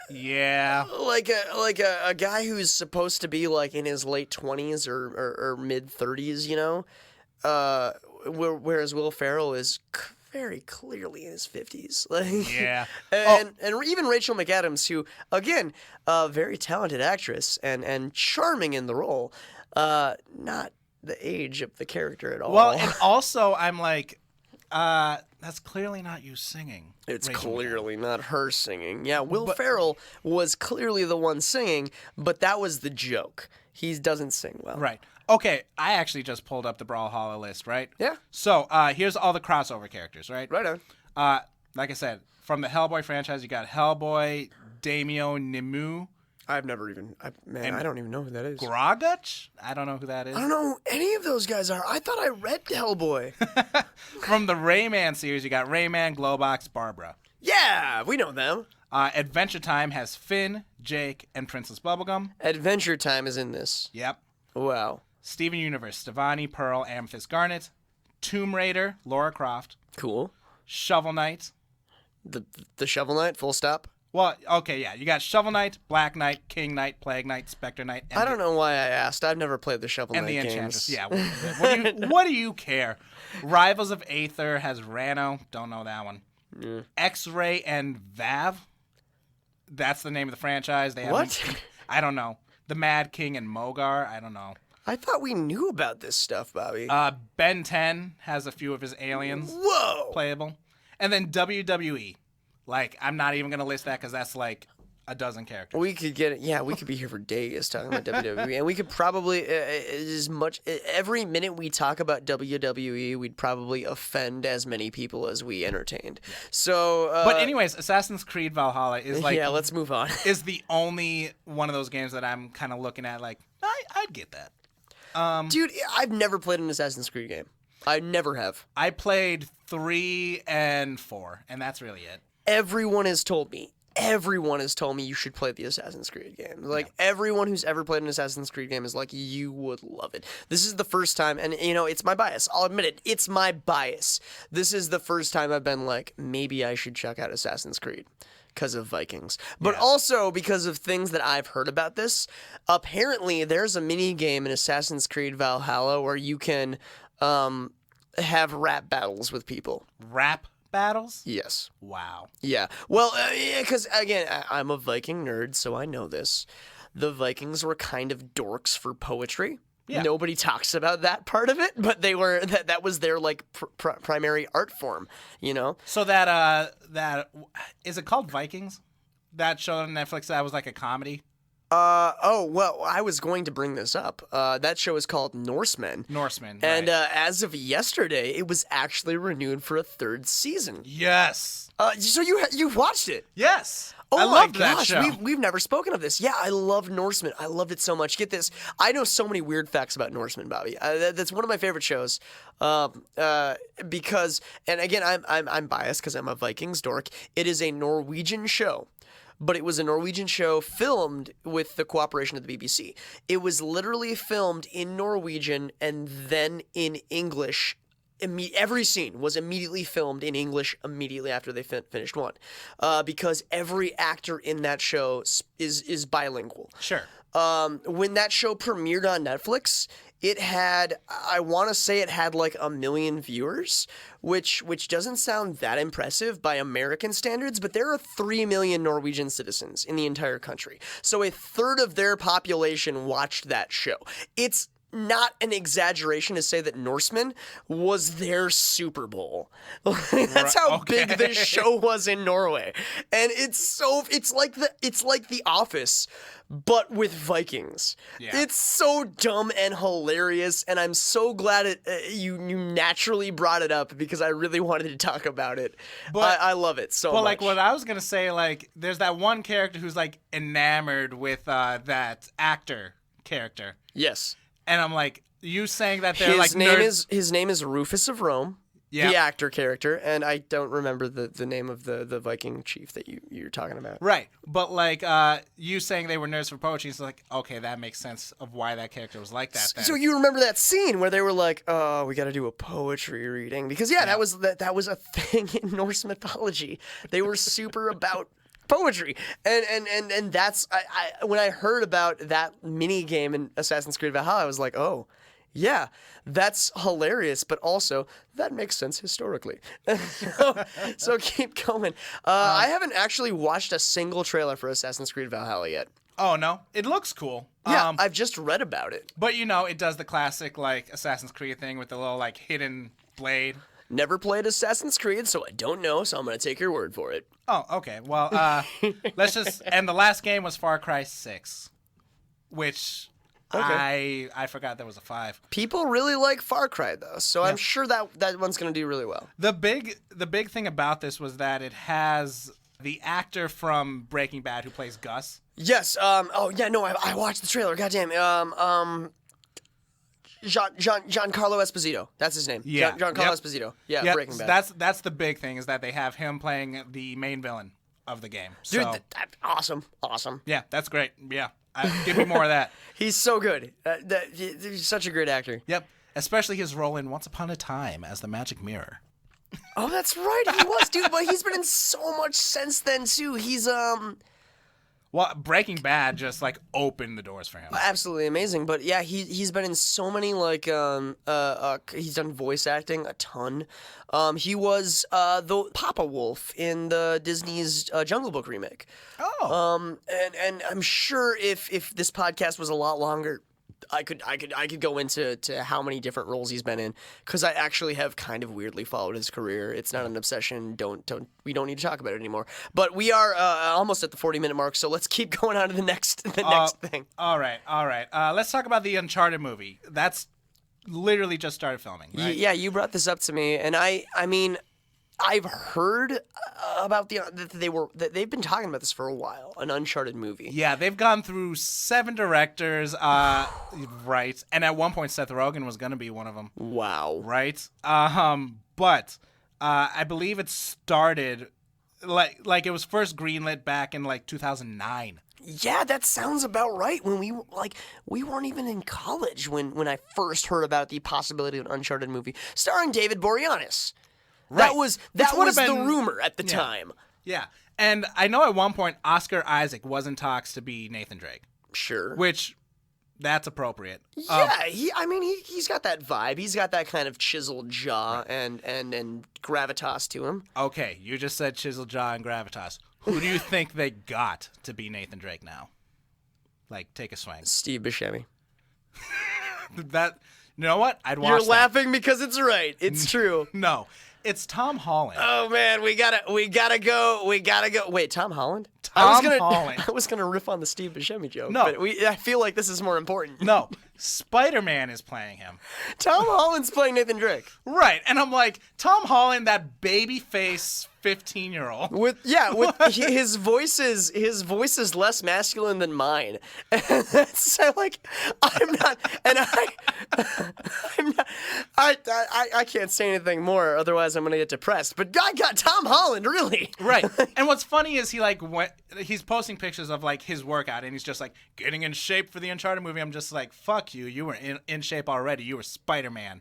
Yeah. Like a guy who's supposed to be like in his late 20s or mid 30s, you know? Whereas Will Ferrell is very clearly in his 50s. Like, yeah. And even Rachel McAdams, who, again, a very talented actress and charming in the role, not the age of the character at all. Well, and also I'm like, that's clearly not you singing. It's clearly not her singing. Yeah, Will Ferrell was clearly the one singing, but that was the joke. He doesn't sing well. Right. Okay, I actually just pulled up the Brawlhalla list, right? Yeah. So, here's all the crossover characters, right? Right on. Like I said, from the Hellboy franchise, you got Hellboy, Daimyo Nimue. I don't even know who that is. Groguch? I don't know who that is. I don't know who any of those guys are. I thought I read Hellboy. From the Rayman series, you got Rayman, Glowbox, Barbara. Yeah, we know them. Adventure Time has Finn, Jake, and Princess Bubblegum. Adventure Time is in this. Yep. Wow. Steven Universe, Stevani, Pearl, Amethyst, Garnet. Tomb Raider, Lara Croft. Cool. Shovel Knight. The Shovel Knight, full stop? Well, okay, yeah. You got Shovel Knight, Black Knight, King Knight, Plague Knight, Spectre Knight. I don't know why I asked. I've never played the Shovel Knight and the games. Enchantress. Yeah. What do you care? Rivals of Aether has Rano. Don't know that one. Yeah. X-Ray and Vav. That's the name of the franchise. What? I don't know. The Mad King and Mogar. I don't know. I thought we knew about this stuff, Bobby. Ben 10 has a few of his aliens. Whoa! Playable. And then WWE. Like, I'm not even gonna list that because that's like a dozen characters. We could get it. Yeah, we could be here for days talking about WWE, and we could probably every minute we talk about WWE, we'd probably offend as many people as we entertained. So, but anyways, Assassin's Creed Valhalla is like yeah, let's move on. Is the only one of those games that I'm kind of looking at like I'd get that. Dude, I've never played an Assassin's Creed game. I never have. I played 3 and 4, and that's really it. Everyone has told me you should play the Assassin's Creed game. Like, everyone who's ever played an Assassin's Creed game is like, you would love it. This is the first time, and, you know, it's my bias. I'll admit it. It's my bias. This is the first time I've been like, maybe I should check out Assassin's Creed because of Vikings. But also because of things that I've heard about this. Apparently, there's a mini game in Assassin's Creed Valhalla where you can have rap battles with people. Rap battles? Yes. Wow. Yeah. Well, because again, I'm a Viking nerd, so I know this. The Vikings were kind of dorks for poetry. Yeah. Nobody talks about that part of it, but they were that was their like primary art form, you know. So that is it called Vikings? That show on Netflix that was like a comedy. Oh, well, I was going to bring this up. That show is called Norsemen. Norsemen, and right. As of yesterday, it was actually renewed for a 3rd season. Yes. So you watched it? Yes. Oh I my loved gosh, that show. we've never spoken of this. Yeah, I love Norsemen. I loved it so much. Get this, I know so many weird facts about Norsemen, Bobby. That's one of my favorite shows. Because, and again, I'm biased because I'm a Vikings dork. It is a Norwegian show. But it was a Norwegian show filmed with the cooperation of the BBC. It was literally filmed in Norwegian and then in English. Every scene was immediately filmed in English immediately after they finished one, because every actor in that show is bilingual. Sure. When that show premiered on Netflix, it had, I want to say it had like 1 million viewers, which doesn't sound that impressive by American standards, but there are 3 million Norwegian citizens in the entire country. So a third of their population watched that show. It's not an exaggeration to say that Norsemen was their Super Bowl. That's how big this show was in Norway. And it's like the Office, but with Vikings. Yeah. It's so dumb and hilarious, and I'm so glad you naturally brought it up because I really wanted to talk about it. But I love it so much. Well, like what I was gonna say, like there's that one character who's like enamored with that actor character. Yes. And I'm like, you saying that they're like nerds? His name is Rufus of Rome, the actor character, and I don't remember the name of the Viking chief that you're talking about. Right, but like you saying they were nerds for poetry, it's like, okay, that makes sense of why that character was like that. Then. So you remember that scene where they were like, "Oh, we got to do a poetry reading," because that was a thing in Norse mythology. They were super about poetry, and that's I when I heard about that mini game in Assassin's Creed Valhalla, I was like, oh yeah, that's hilarious, but also that makes sense historically. so keep going. I haven't actually watched a single trailer for Assassin's Creed Valhalla yet. Oh no, it looks cool. Yeah, I've just read about it. But you know, it does the classic like Assassin's Creed thing with the little like hidden blade. Never played Assassin's Creed, so I don't know, so I'm going to take your word for it. Oh, okay. Well, let's just... And the last game was Far Cry 6, which I forgot there was a 5. People really like Far Cry, though, so I'm sure that one's going to do really well. The big thing about this was that it has the actor from Breaking Bad who plays Gus. Yes. I watched the trailer. Goddamn. Giancarlo Esposito. That's his name. Yeah. Giancarlo Esposito. Yeah, yep. Breaking Bad. That's the big thing is that they have him playing the main villain of the game. Dude, awesome. Yeah, that's great. Yeah. Give me more of that. He's so good. He's such a great actor. Yep. Especially his role in Once Upon a Time as the Magic Mirror. Oh, that's right. He was, dude. But he's been in so much since then, too. He's, Well, Breaking Bad just like opened the doors for him. Absolutely amazing, but yeah, he's been in so many like he's done voice acting a ton. He was the Papa Wolf in the Disney's Jungle Book remake. Oh. And I'm sure if this podcast was a lot longer, I could go into how many different roles he's been in, because I actually have kind of weirdly followed his career. It's not an obsession. We don't need to talk about it anymore. But we are almost at the 40-minute mark, so let's keep going on to the next thing. All right. Let's talk about the Uncharted movie. That's literally just started filming, right? Yeah, you brought this up to me, and I mean, I've heard about that they've been talking about this for a while, an Uncharted movie. Yeah, they've gone through 7 directors, right? And at one point, Seth Rogen was going to be one of them. Wow. Right? But I believe it started like it was first greenlit back in like 2009. Yeah, that sounds about right. When we weren't even in college when I first heard about the possibility of an Uncharted movie starring David Boreanaz. Right. That was the rumor at the time. Yeah. And I know at one point Oscar Isaac was in talks to be Nathan Drake. Sure. Which that's appropriate. Yeah, he's got that vibe. He's got that kind of chiseled jaw and gravitas to him. Okay, you just said chiseled jaw and gravitas. Who do you think they got to be Nathan Drake now? Like, take a swing. Steve Buscemi. That, you know what? I'd watch You're that. laughing because it's right. It's true. No, it's Tom Holland. Oh man, we gotta go. Wait, Tom Holland? Holland. I was gonna riff on the Steve Buscemi joke. No. But I feel like this is more important. No, Spider-Man is playing him. Tom Holland's playing Nathan Drake. Right, and I'm like, Tom Holland, that baby face 15-year-old. With his voice is less masculine than mine. And that's I'm not, and I can't say anything more, otherwise I'm gonna get depressed. But I got Tom Holland, really. Right. And what's funny is he's posting pictures of like his workout, and he's just like getting in shape for the Uncharted movie. I'm just like, fuck you. You were in shape already. You were Spider-Man.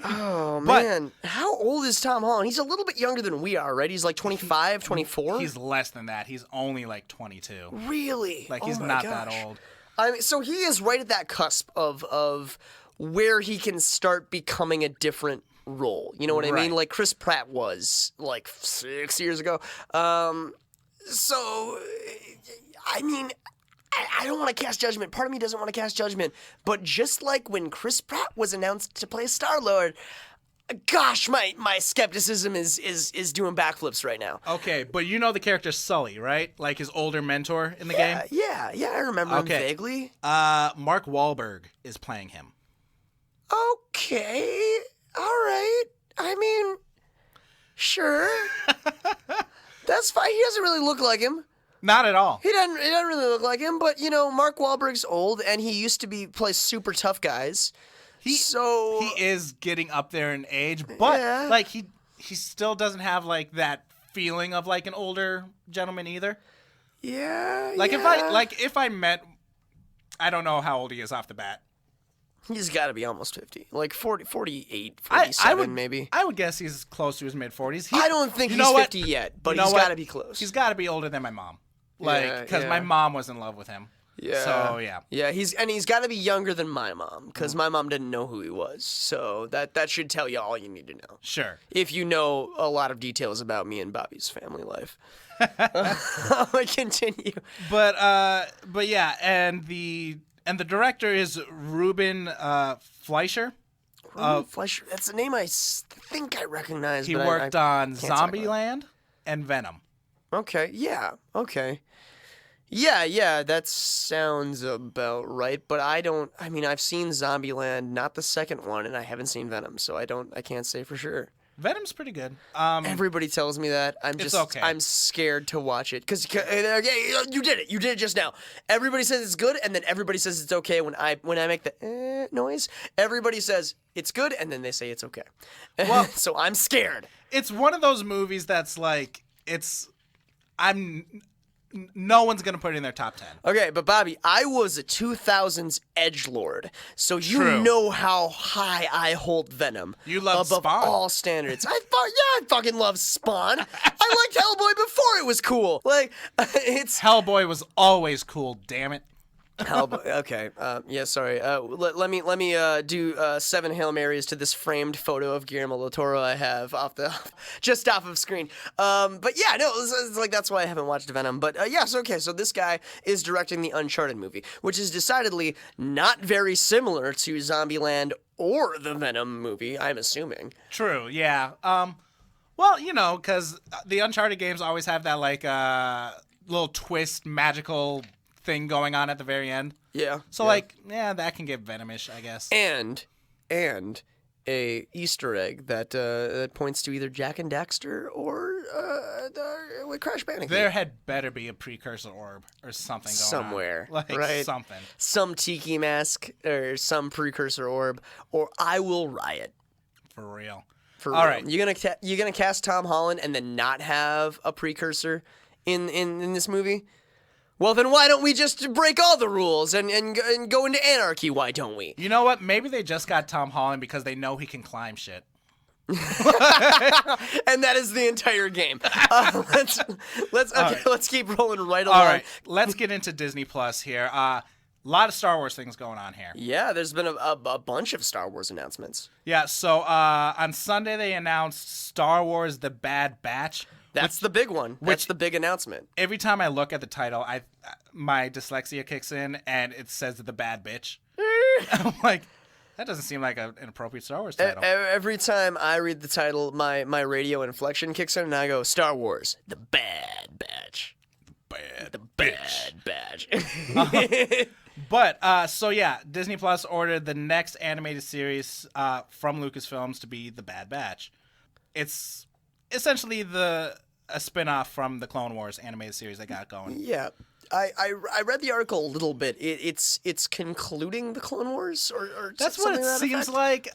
Oh man, how old is Tom Holland? He's a little bit younger than we are, right? He's like 25, 24. He's less than that. He's only like 22. Really? Like he's not that old. I mean, so he is right at that cusp of where he can start becoming a different role. You know what I mean? Like Chris Pratt was like 6 years ago. So, I mean, I don't want to cast judgment. Part of me doesn't want to cast judgment. But just like when Chris Pratt was announced to play Star-Lord, gosh, my skepticism is doing backflips right now. Okay, but you know the character Sully, right? Like his older mentor in the game? Yeah, I remember him vaguely. Mark Wahlberg is playing him. Okay, all right. I mean, sure. That's fine. He doesn't really look like him. Not at all. He doesn't really look like him, but you know, Mark Wahlberg's old, and he used to play super tough guys. He is getting up there in age, but like he still doesn't have like that feeling of like an older gentleman either. Yeah. Like if I met, I don't know how old he is off the bat. He's got to be almost 50. Like 48, 47 maybe. I would guess he's close to his mid-40s. I don't think he's 50 yet, but he's got to be close. He's got to be older than my mom. Like, because my mom was in love with him. Yeah. So, yeah. Yeah, he's got to be younger than my mom, because my mom didn't know who he was. So that should tell you all you need to know. Sure. If you know a lot of details about me and Bobby's family life. Continue. But yeah, and the director is Ruben Fleischer. Ruben Fleischer. That's a name I think I recognize. He worked on Zombieland and Venom. Okay. Yeah. Okay. Yeah, that sounds about right, but I've seen Zombieland, not the second one, and I haven't seen Venom, so I can't say for sure. Venom's pretty good. Everybody tells me that. It's okay. I'm scared to watch it because you did it. You did it just now. Everybody says it's good, and then everybody says it's okay when I make the noise. Everybody says it's good, and then they say it's okay. Well, so I'm scared. It's one of those movies that's like no one's going to put it in their top 10. Okay, but Bobby, I was a 2000s edgelord, so you True. know how high I hold Venom. You love above Spawn. all standards. I fucking love Spawn. I liked Hellboy before it was cool. Like, it's... Hellboy was always cool, damn it. Okay. Yeah. Sorry. Let me do 7 Hail Marys to this framed photo of Guillermo del Toro I have just off of screen. But yeah, no, it's like that's why I haven't watched Venom. But yes, okay. So this guy is directing the Uncharted movie, which is decidedly not very similar to Zombieland or the Venom movie. I'm assuming. True. Yeah. Well, because the Uncharted games always have that like little twist, magical thing going on at the very end. Yeah. So that can get Venomish, I guess. And a Easter egg that points to either Jak and Daxter or Crash Bandicoot. There had better be a precursor orb or something going somewhere, on. right? Something. Some tiki mask or some precursor orb, or I will riot. For real. All right. You gonna cast Tom Holland and then not have a precursor in this movie? Well, then why don't we just break all the rules and go into anarchy? Why don't we? You know what? Maybe they just got Tom Holland because they know he can climb shit. And that is the entire game. Let's keep rolling right along. All right, let's get into Disney Plus here. A lot of Star Wars things going on here. Yeah, there's been a bunch of Star Wars announcements. Yeah, so on Sunday they announced Star Wars: The Bad Batch. That's the big one. That's the big announcement. Every time I look at the title, my dyslexia kicks in and it says The Bad Bitch. I'm like, that doesn't seem like an appropriate Star Wars title. Every time I read the title, my radio inflection kicks in and I go, Star Wars: The Bad Batch. The Bad Batch. But, so yeah, Disney Plus ordered the next animated series from Lucasfilms to be The Bad Batch. It's essentially a spinoff from the Clone Wars animated series they got going. Yeah. I read the article a little bit. It's concluding the Clone Wars or that's what it seems like.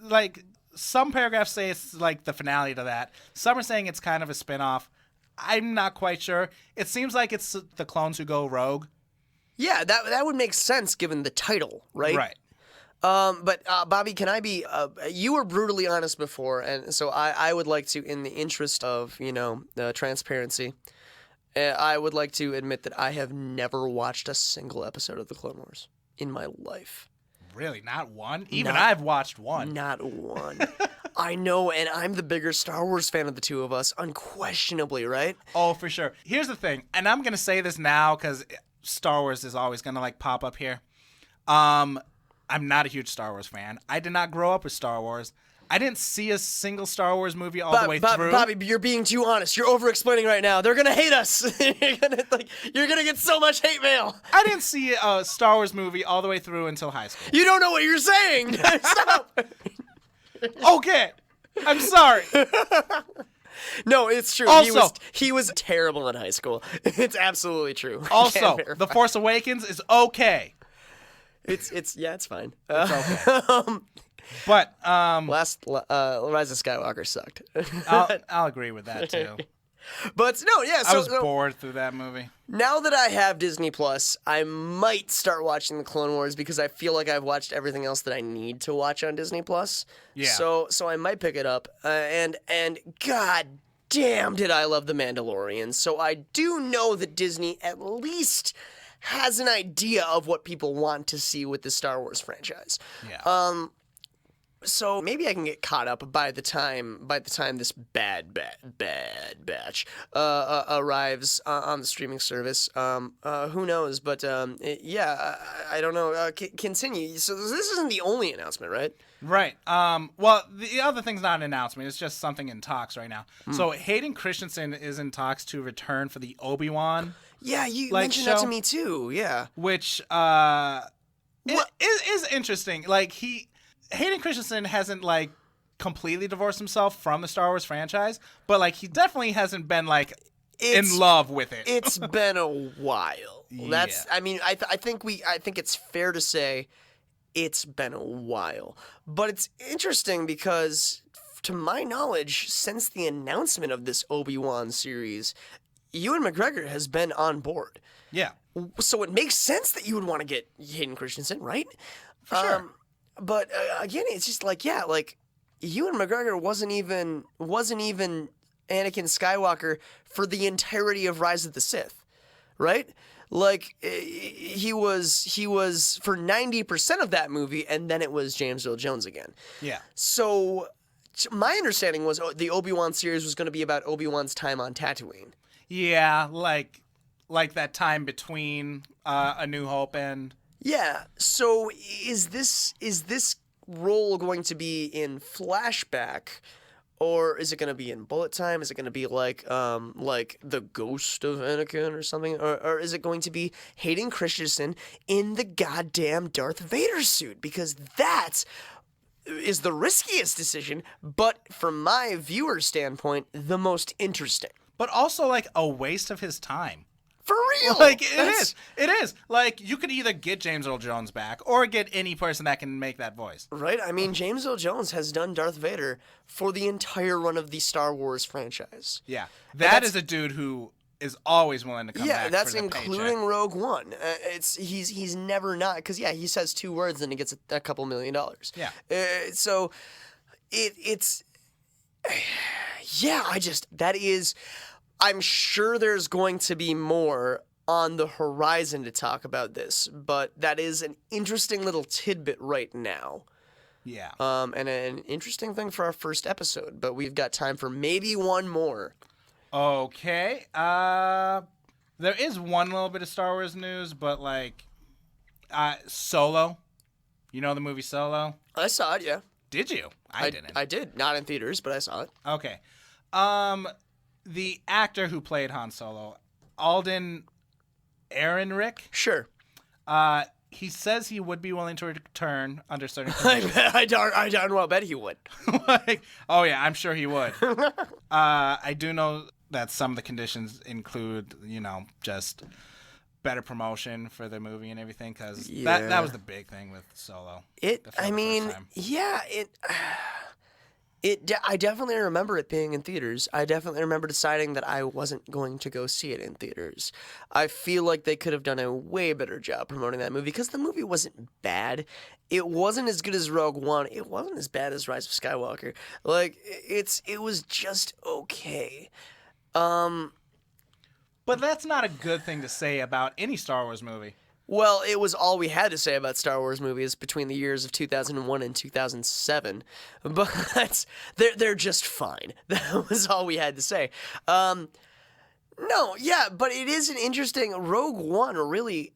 Like some paragraphs say it's like the finale to that. Some are saying it's kind of a spinoff. I'm not quite sure. It seems like it's the clones who go rogue. Yeah, that would make sense given the title, right? Right. But Bobby, can I be? You were brutally honest before, and so I would like to, in the interest of transparency, I would like to admit that I have never watched a single episode of the Clone Wars in my life. Really, not one? I've watched one. Not one. I know, and I'm the bigger Star Wars fan of the two of us, unquestionably, right? Oh, for sure. Here's the thing, and I'm gonna say this now because Star Wars is always gonna like pop up here. I'm not a huge Star Wars fan. I did not grow up with Star Wars. I didn't see a single Star Wars movie all the way through. Bobby, you're being too honest. You're over-explaining right now. They're gonna hate us. You're gonna get so much hate mail. I didn't see a Star Wars movie all the way through until high school. You don't know what you're saying. Stop. Okay, I'm sorry. No, it's true. Also, he was terrible in high school. It's absolutely true. Also, The Force Awakens is okay. It's fine. It's okay. But Rise of Skywalker sucked. I'll agree with that too. But no, yeah. So, I was bored through that movie. Now that I have Disney Plus, I might start watching the Clone Wars because I feel like I've watched everything else that I need to watch on Disney Plus. Yeah. So I might pick it up. And God damn, did I love The Mandalorian. So I do know that Disney at least has an idea of what people want to see with the Star Wars franchise. Yeah. So maybe I can get caught up by the time this bad batch arrives on the streaming service. Who knows? But I don't know. Continue. So this isn't the only announcement, right? Right. Well, the other thing's not an announcement. It's just something in talks right now. So Hayden Christensen is in talks to return for the Obi-Wan. Yeah, you mentioned that to me too. Yeah. Which is interesting. Like Hayden Christensen hasn't like completely divorced himself from the Star Wars franchise, but like he definitely hasn't been like in love with it. It's been a while. Yeah. I think it's fair to say it's been a while. But it's interesting because to my knowledge, since the announcement of this Obi-Wan series, Ewan McGregor has been on board. Yeah. So it makes sense that you would want to get Hayden Christensen, right? For sure. But again, it's just like Ewan McGregor wasn't even Anakin Skywalker for the entirety of Rise of the Sith, right? Like he was for 90% of that movie, and then it was James Earl Jones again. Yeah. So my understanding was the Obi-Wan series was going to be about Obi-Wan's time on Tatooine. Yeah, like that time between A New Hope and... Yeah. So is this role going to be in flashback, or is it going to be in bullet time? Is it going to be like the ghost of Anakin or something, or is it going to be Hayden Christensen in the goddamn Darth Vader suit? Because that is the riskiest decision, but from my viewer standpoint, the most interesting. But also, like, a waste of his time. For real. Like, it is. Like, you could either get James Earl Jones back or get any person that can make that voice. Right? I mean, James Earl Jones has done Darth Vader for the entire run of the Star Wars franchise. Yeah. That is a dude who is always willing to come back. Yeah, that's for the including paycheck. Rogue One. He's never not, because he says 2 words and he gets a couple $1 million. Yeah. So it's yeah. I'm sure there's going to be more on the horizon to talk about this, but that is an interesting little tidbit right now. Yeah. And an interesting thing for our first episode, but we've got time for maybe one more. Okay. There is one little bit of Star Wars news, but like Solo. You know the movie Solo? I saw it, yeah. Did you? I didn't. I did. Not in theaters, but I saw it. Okay. The actor who played Han Solo, Alden Ehrenreich, Sure. he says he would be willing to return under certain I conditions. bet, I darn well bet he would. Like, oh yeah, I'm sure he would. I do know that some of the conditions include, just better promotion for the movie and everything, because that was the big thing with Solo. I definitely remember it being in theaters. I definitely remember deciding that I wasn't going to go see it in theaters. I feel like they could have done a way better job promoting that movie, because the movie wasn't bad. It wasn't as good as Rogue One. It wasn't as bad as Rise of Skywalker. Like, it was just okay. But that's not a good thing to say about any Star Wars movie. Well, it was all we had to say about Star Wars movies between the years of 2001 and 2007. But they're just fine. That was all we had to say. But it is an interesting... Rogue One really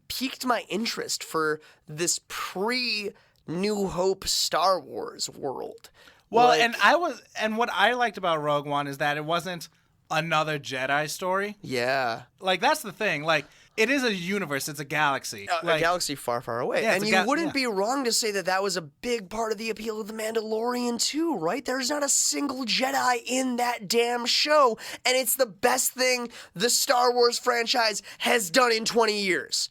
piqued my interest for this pre-New Hope Star Wars world. Well, and what I liked about Rogue One is that it wasn't another Jedi story. Yeah. Like, that's the thing. Like, it is a universe. It's a galaxy. A galaxy far, far away. Yeah, and you wouldn't be wrong to say that was a big part of the appeal of The Mandalorian, too, right? There's not a single Jedi in that damn show, and it's the best thing the Star Wars franchise has done in 20 years.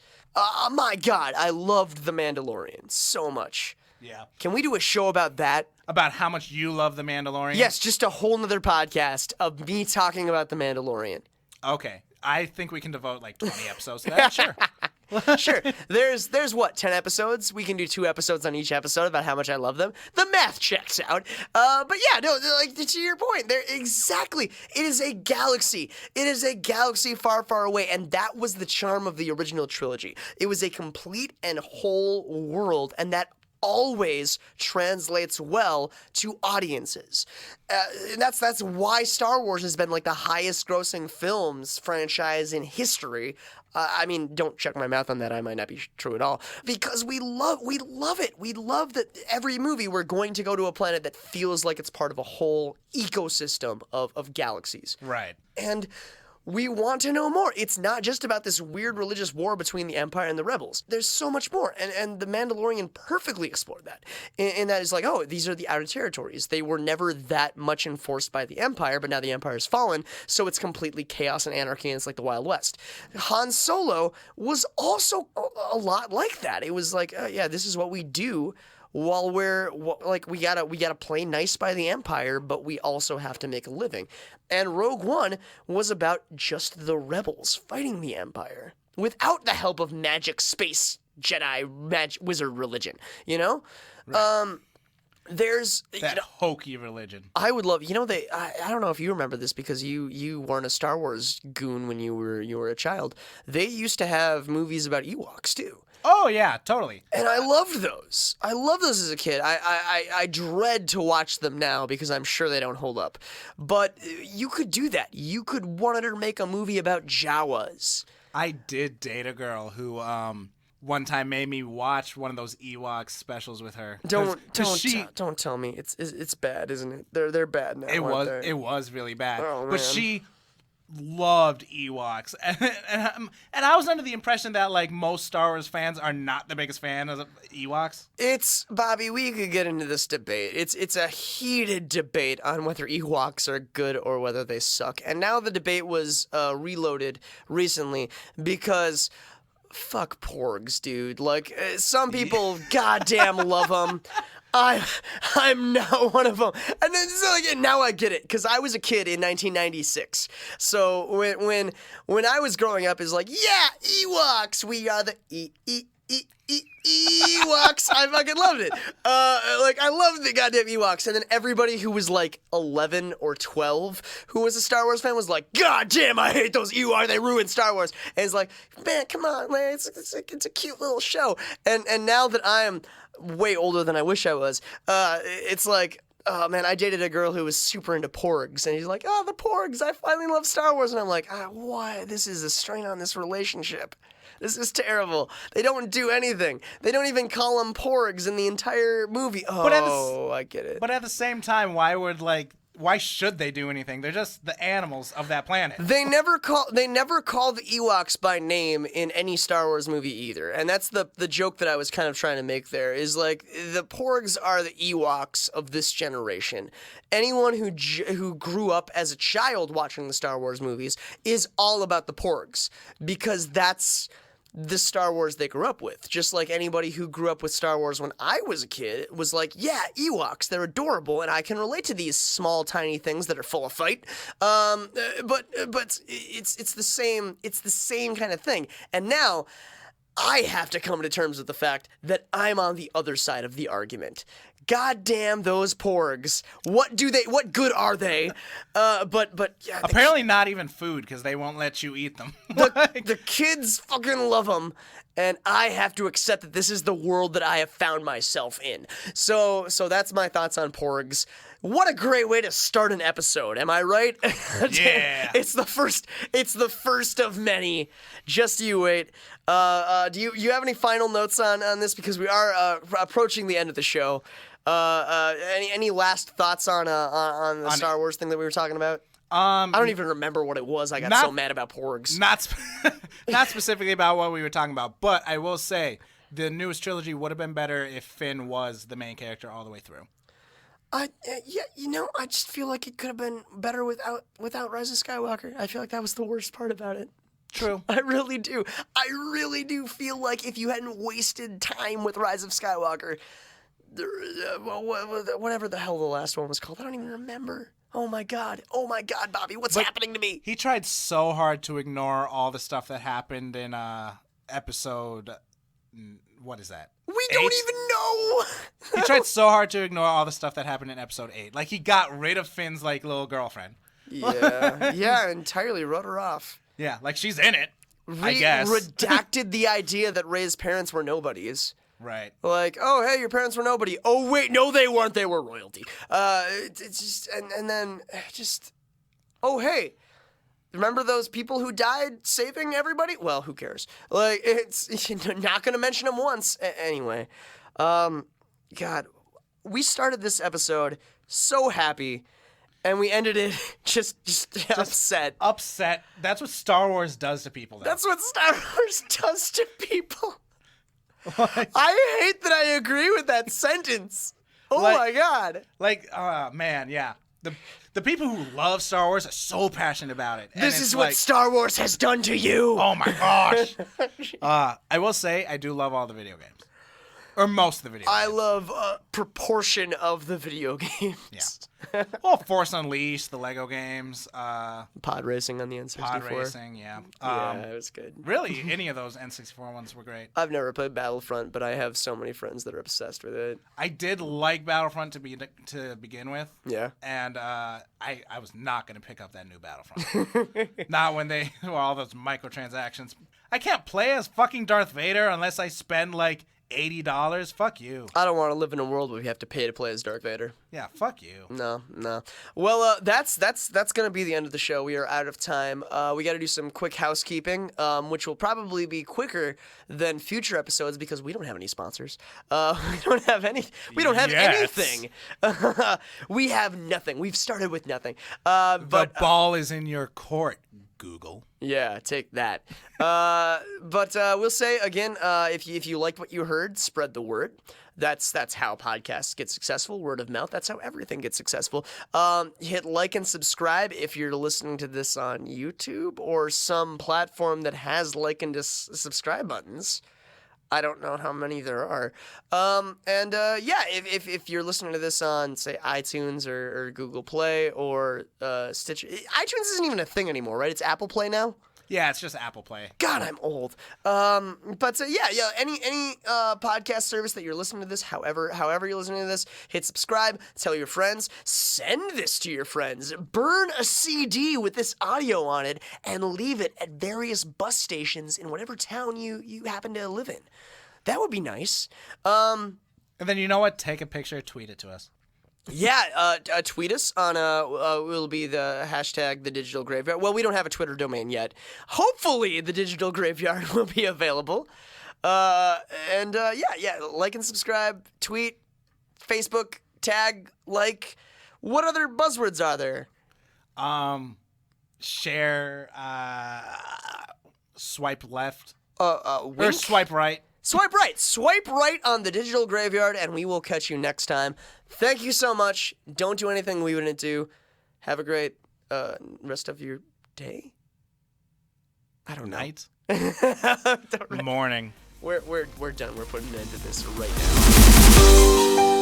My God, I loved The Mandalorian so much. Yeah. Can we do a show about that? About how much you love The Mandalorian? Yes, just a whole nother podcast of me talking about The Mandalorian. Okay. I think we can devote like 20 episodes to that. Sure. Sure. There's what, 10 episodes? We can do 2 episodes on each episode about how much I love them. The math checks out. But yeah, no, like, to your point, exactly. It is a galaxy. It is a galaxy far, far away, and that was the charm of the original trilogy. It was a complete and whole world, and that always translates well to audiences. And that's why Star Wars has been like the highest grossing films franchise in history. I mean, don't check my math on that. I might not be true at all. Because we love it. We love that every movie we're going to go to a planet that feels like it's part of a whole ecosystem of galaxies. Right. And we want to know more. It's not just about this weird religious war between the Empire and the Rebels. There's so much more. And The Mandalorian perfectly explored that. And that is like, oh, these are the outer territories. They were never that much enforced by the Empire, but now the Empire's fallen, so it's completely chaos and anarchy, and it's like the Wild West. Han Solo was also a lot like that. It was like, this is what we do while we gotta play nice by the Empire, but we also have to make a living. And Rogue One was about just the rebels fighting the Empire without the help of magic, space, Jedi, wizard religion, you know? Right. There's That hokey religion. I would love, I don't know if you remember this because you weren't a Star Wars goon when you were a child. They used to have movies about Ewoks too. Oh yeah, totally. And I loved those. I loved those as a kid. I dread to watch them now because I'm sure they don't hold up. But you could do that. You could want her to make a movie about Jawas. I did date a girl who one time made me watch one of those Ewoks specials with her. Don't tell me it's bad, isn't it? They're bad now. It was really bad. Oh, but man. she loved Ewoks, and I was under the impression that like most Star Wars fans are not the biggest fan of Ewoks. It's Bobby. We could get into this debate. It's a heated debate on whether Ewoks are good or whether they suck. And now the debate was reloaded recently because. Fuck Porgs, dude. Like, some people goddamn love them. I'm not one of them. And then so, like, now I get it, because I was a kid in 1996. So when I was growing up, it's like, yeah, Ewoks, we are the Ewoks. I fucking loved it. I loved the goddamn Ewoks. And then everybody who was like 11 or 12 who was a Star Wars fan was like, God damn, I hate those Ewoks. They ruined Star Wars. And it's like, man, come on, man. It's a cute little show. And now that I am way older than I wish I was, it's like, oh man, I dated a girl who was super into Porgs, and he's like, oh, the Porgs, I finally love Star Wars. And I'm like, what? This is a strain on this relationship. This is terrible. They don't do anything. They don't even call them Porgs in the entire movie. Oh, I get it. But at the same time, why should they do anything? They're just the animals of that planet. They never call the Ewoks by name in any Star Wars movie either. And that's the joke that I was kind of trying to make there is like the Porgs are the Ewoks of this generation. Anyone who grew up as a child watching the Star Wars movies is all about the Porgs because that's the Star Wars they grew up with. Just like anybody who grew up with Star Wars when I was a kid was like, yeah, Ewoks, they're adorable, and I can relate to these small, tiny things that are full of fight. But it's the same kind of thing. And now I have to come to terms with the fact that I'm on the other side of the argument. God damn those Porgs. What good are they? But yeah, apparently not even food because they won't let you eat them. The kids fucking love them, and I have to accept that this is the world that I have found myself in. So that's my thoughts on Porgs. What a great way to start an episode, am I right? Yeah. It's the first of many. Just you wait. Do you have any final notes on this, because we are approaching the end of the show? Any last thoughts on the Star Wars thing that we were talking about? I don't even remember what it was. I got so mad about Porgs. Not specifically about what we were talking about, but I will say the newest trilogy would have been better if Finn was the main character all the way through. I just feel like it could have been better without Rise of Skywalker. I feel like that was the worst part about it. True. I really do. I really do feel like if you hadn't wasted time with Rise of Skywalker, whatever the hell the last one was called, I don't even remember. Oh my god, Bobby, what's happening to me? He tried so hard to ignore all the stuff that happened in episode. What is that? We don't even know. He tried so hard to ignore all the stuff that happened in episode 8. Like, he got rid of Finn's like little girlfriend. Yeah, entirely wrote her off. Yeah, like she's in it. I guess redacted the idea that Rey's parents were nobodies. Right. Like, oh, hey, your parents were nobody. Oh, wait, no, they weren't. They were royalty. It's just, and then just, oh, hey, remember those people who died saving everybody? Well, who cares? Like, it's not going to mention them once. Anyway, God, we started this episode so happy, and we ended it just upset. Upset. That's what Star Wars does to people, though. That's what Star Wars does to people. I hate that I agree with that sentence. Oh my god. Like, man, yeah. The people who love Star Wars are so passionate about it. This is what Star Wars has done to you. Oh my gosh. I will say, I do love all the video games. Or most of the video I games. love proportion of the video games. Yeah. Well, Force Unleashed, the Lego games, Pod racing on the N64. Pod Racing, yeah. Yeah, it was good. Really, any of those N64 ones were great. I've never played Battlefront, but I have so many friends that are obsessed with it. I did like Battlefront to begin with. Yeah. And I was not going to pick up that new Battlefront. Not when they were all those microtransactions. I can't play as fucking Darth Vader unless I spend like $80. Fuck you. I don't want to live in a world where we have to pay to play as Darth Vader. Yeah, fuck you. No. Well, that's gonna be the end of the show. We are out of time. We got to do some quick housekeeping, which will probably be quicker than future episodes because we don't have any sponsors. We don't have any. We don't have anything. We have nothing. We've started with nothing. But the ball is in your court, Google. Yeah, take that. But we'll say again, if you liked what you heard, spread the word. That's how podcasts get successful. Word of mouth. That's how everything gets successful. Hit like and subscribe if you're listening to this on YouTube or some platform that has like and subscribe buttons. I don't know how many there are. If you're listening to this on, say, iTunes or Google Play or Stitcher. iTunes isn't even a thing anymore, right? It's Apple Play now? Yeah, it's just Apple Play. God, I'm old. Any podcast service that you're listening to this, however you're listening to this, hit subscribe, tell your friends, send this to your friends, burn a CD with this audio on it, and leave it at various bus stations in whatever town you happen to live in. That would be nice. And then you know what? Take a picture, tweet it to us. Yeah, tweet us on will be the hashtag the digital graveyard. Well, we don't have a Twitter domain yet. Hopefully, the digital graveyard will be available. Like and subscribe, tweet, Facebook, tag, like. What other buzzwords are there? Share, swipe left, wink? or swipe right. Swipe right on the digital graveyard, and we will catch you next time. Thank you so much. Don't do anything we wouldn't do. Have a great rest of your day. I don't know. Night. Don't know. Morning. We're done. We're putting an end to this right now.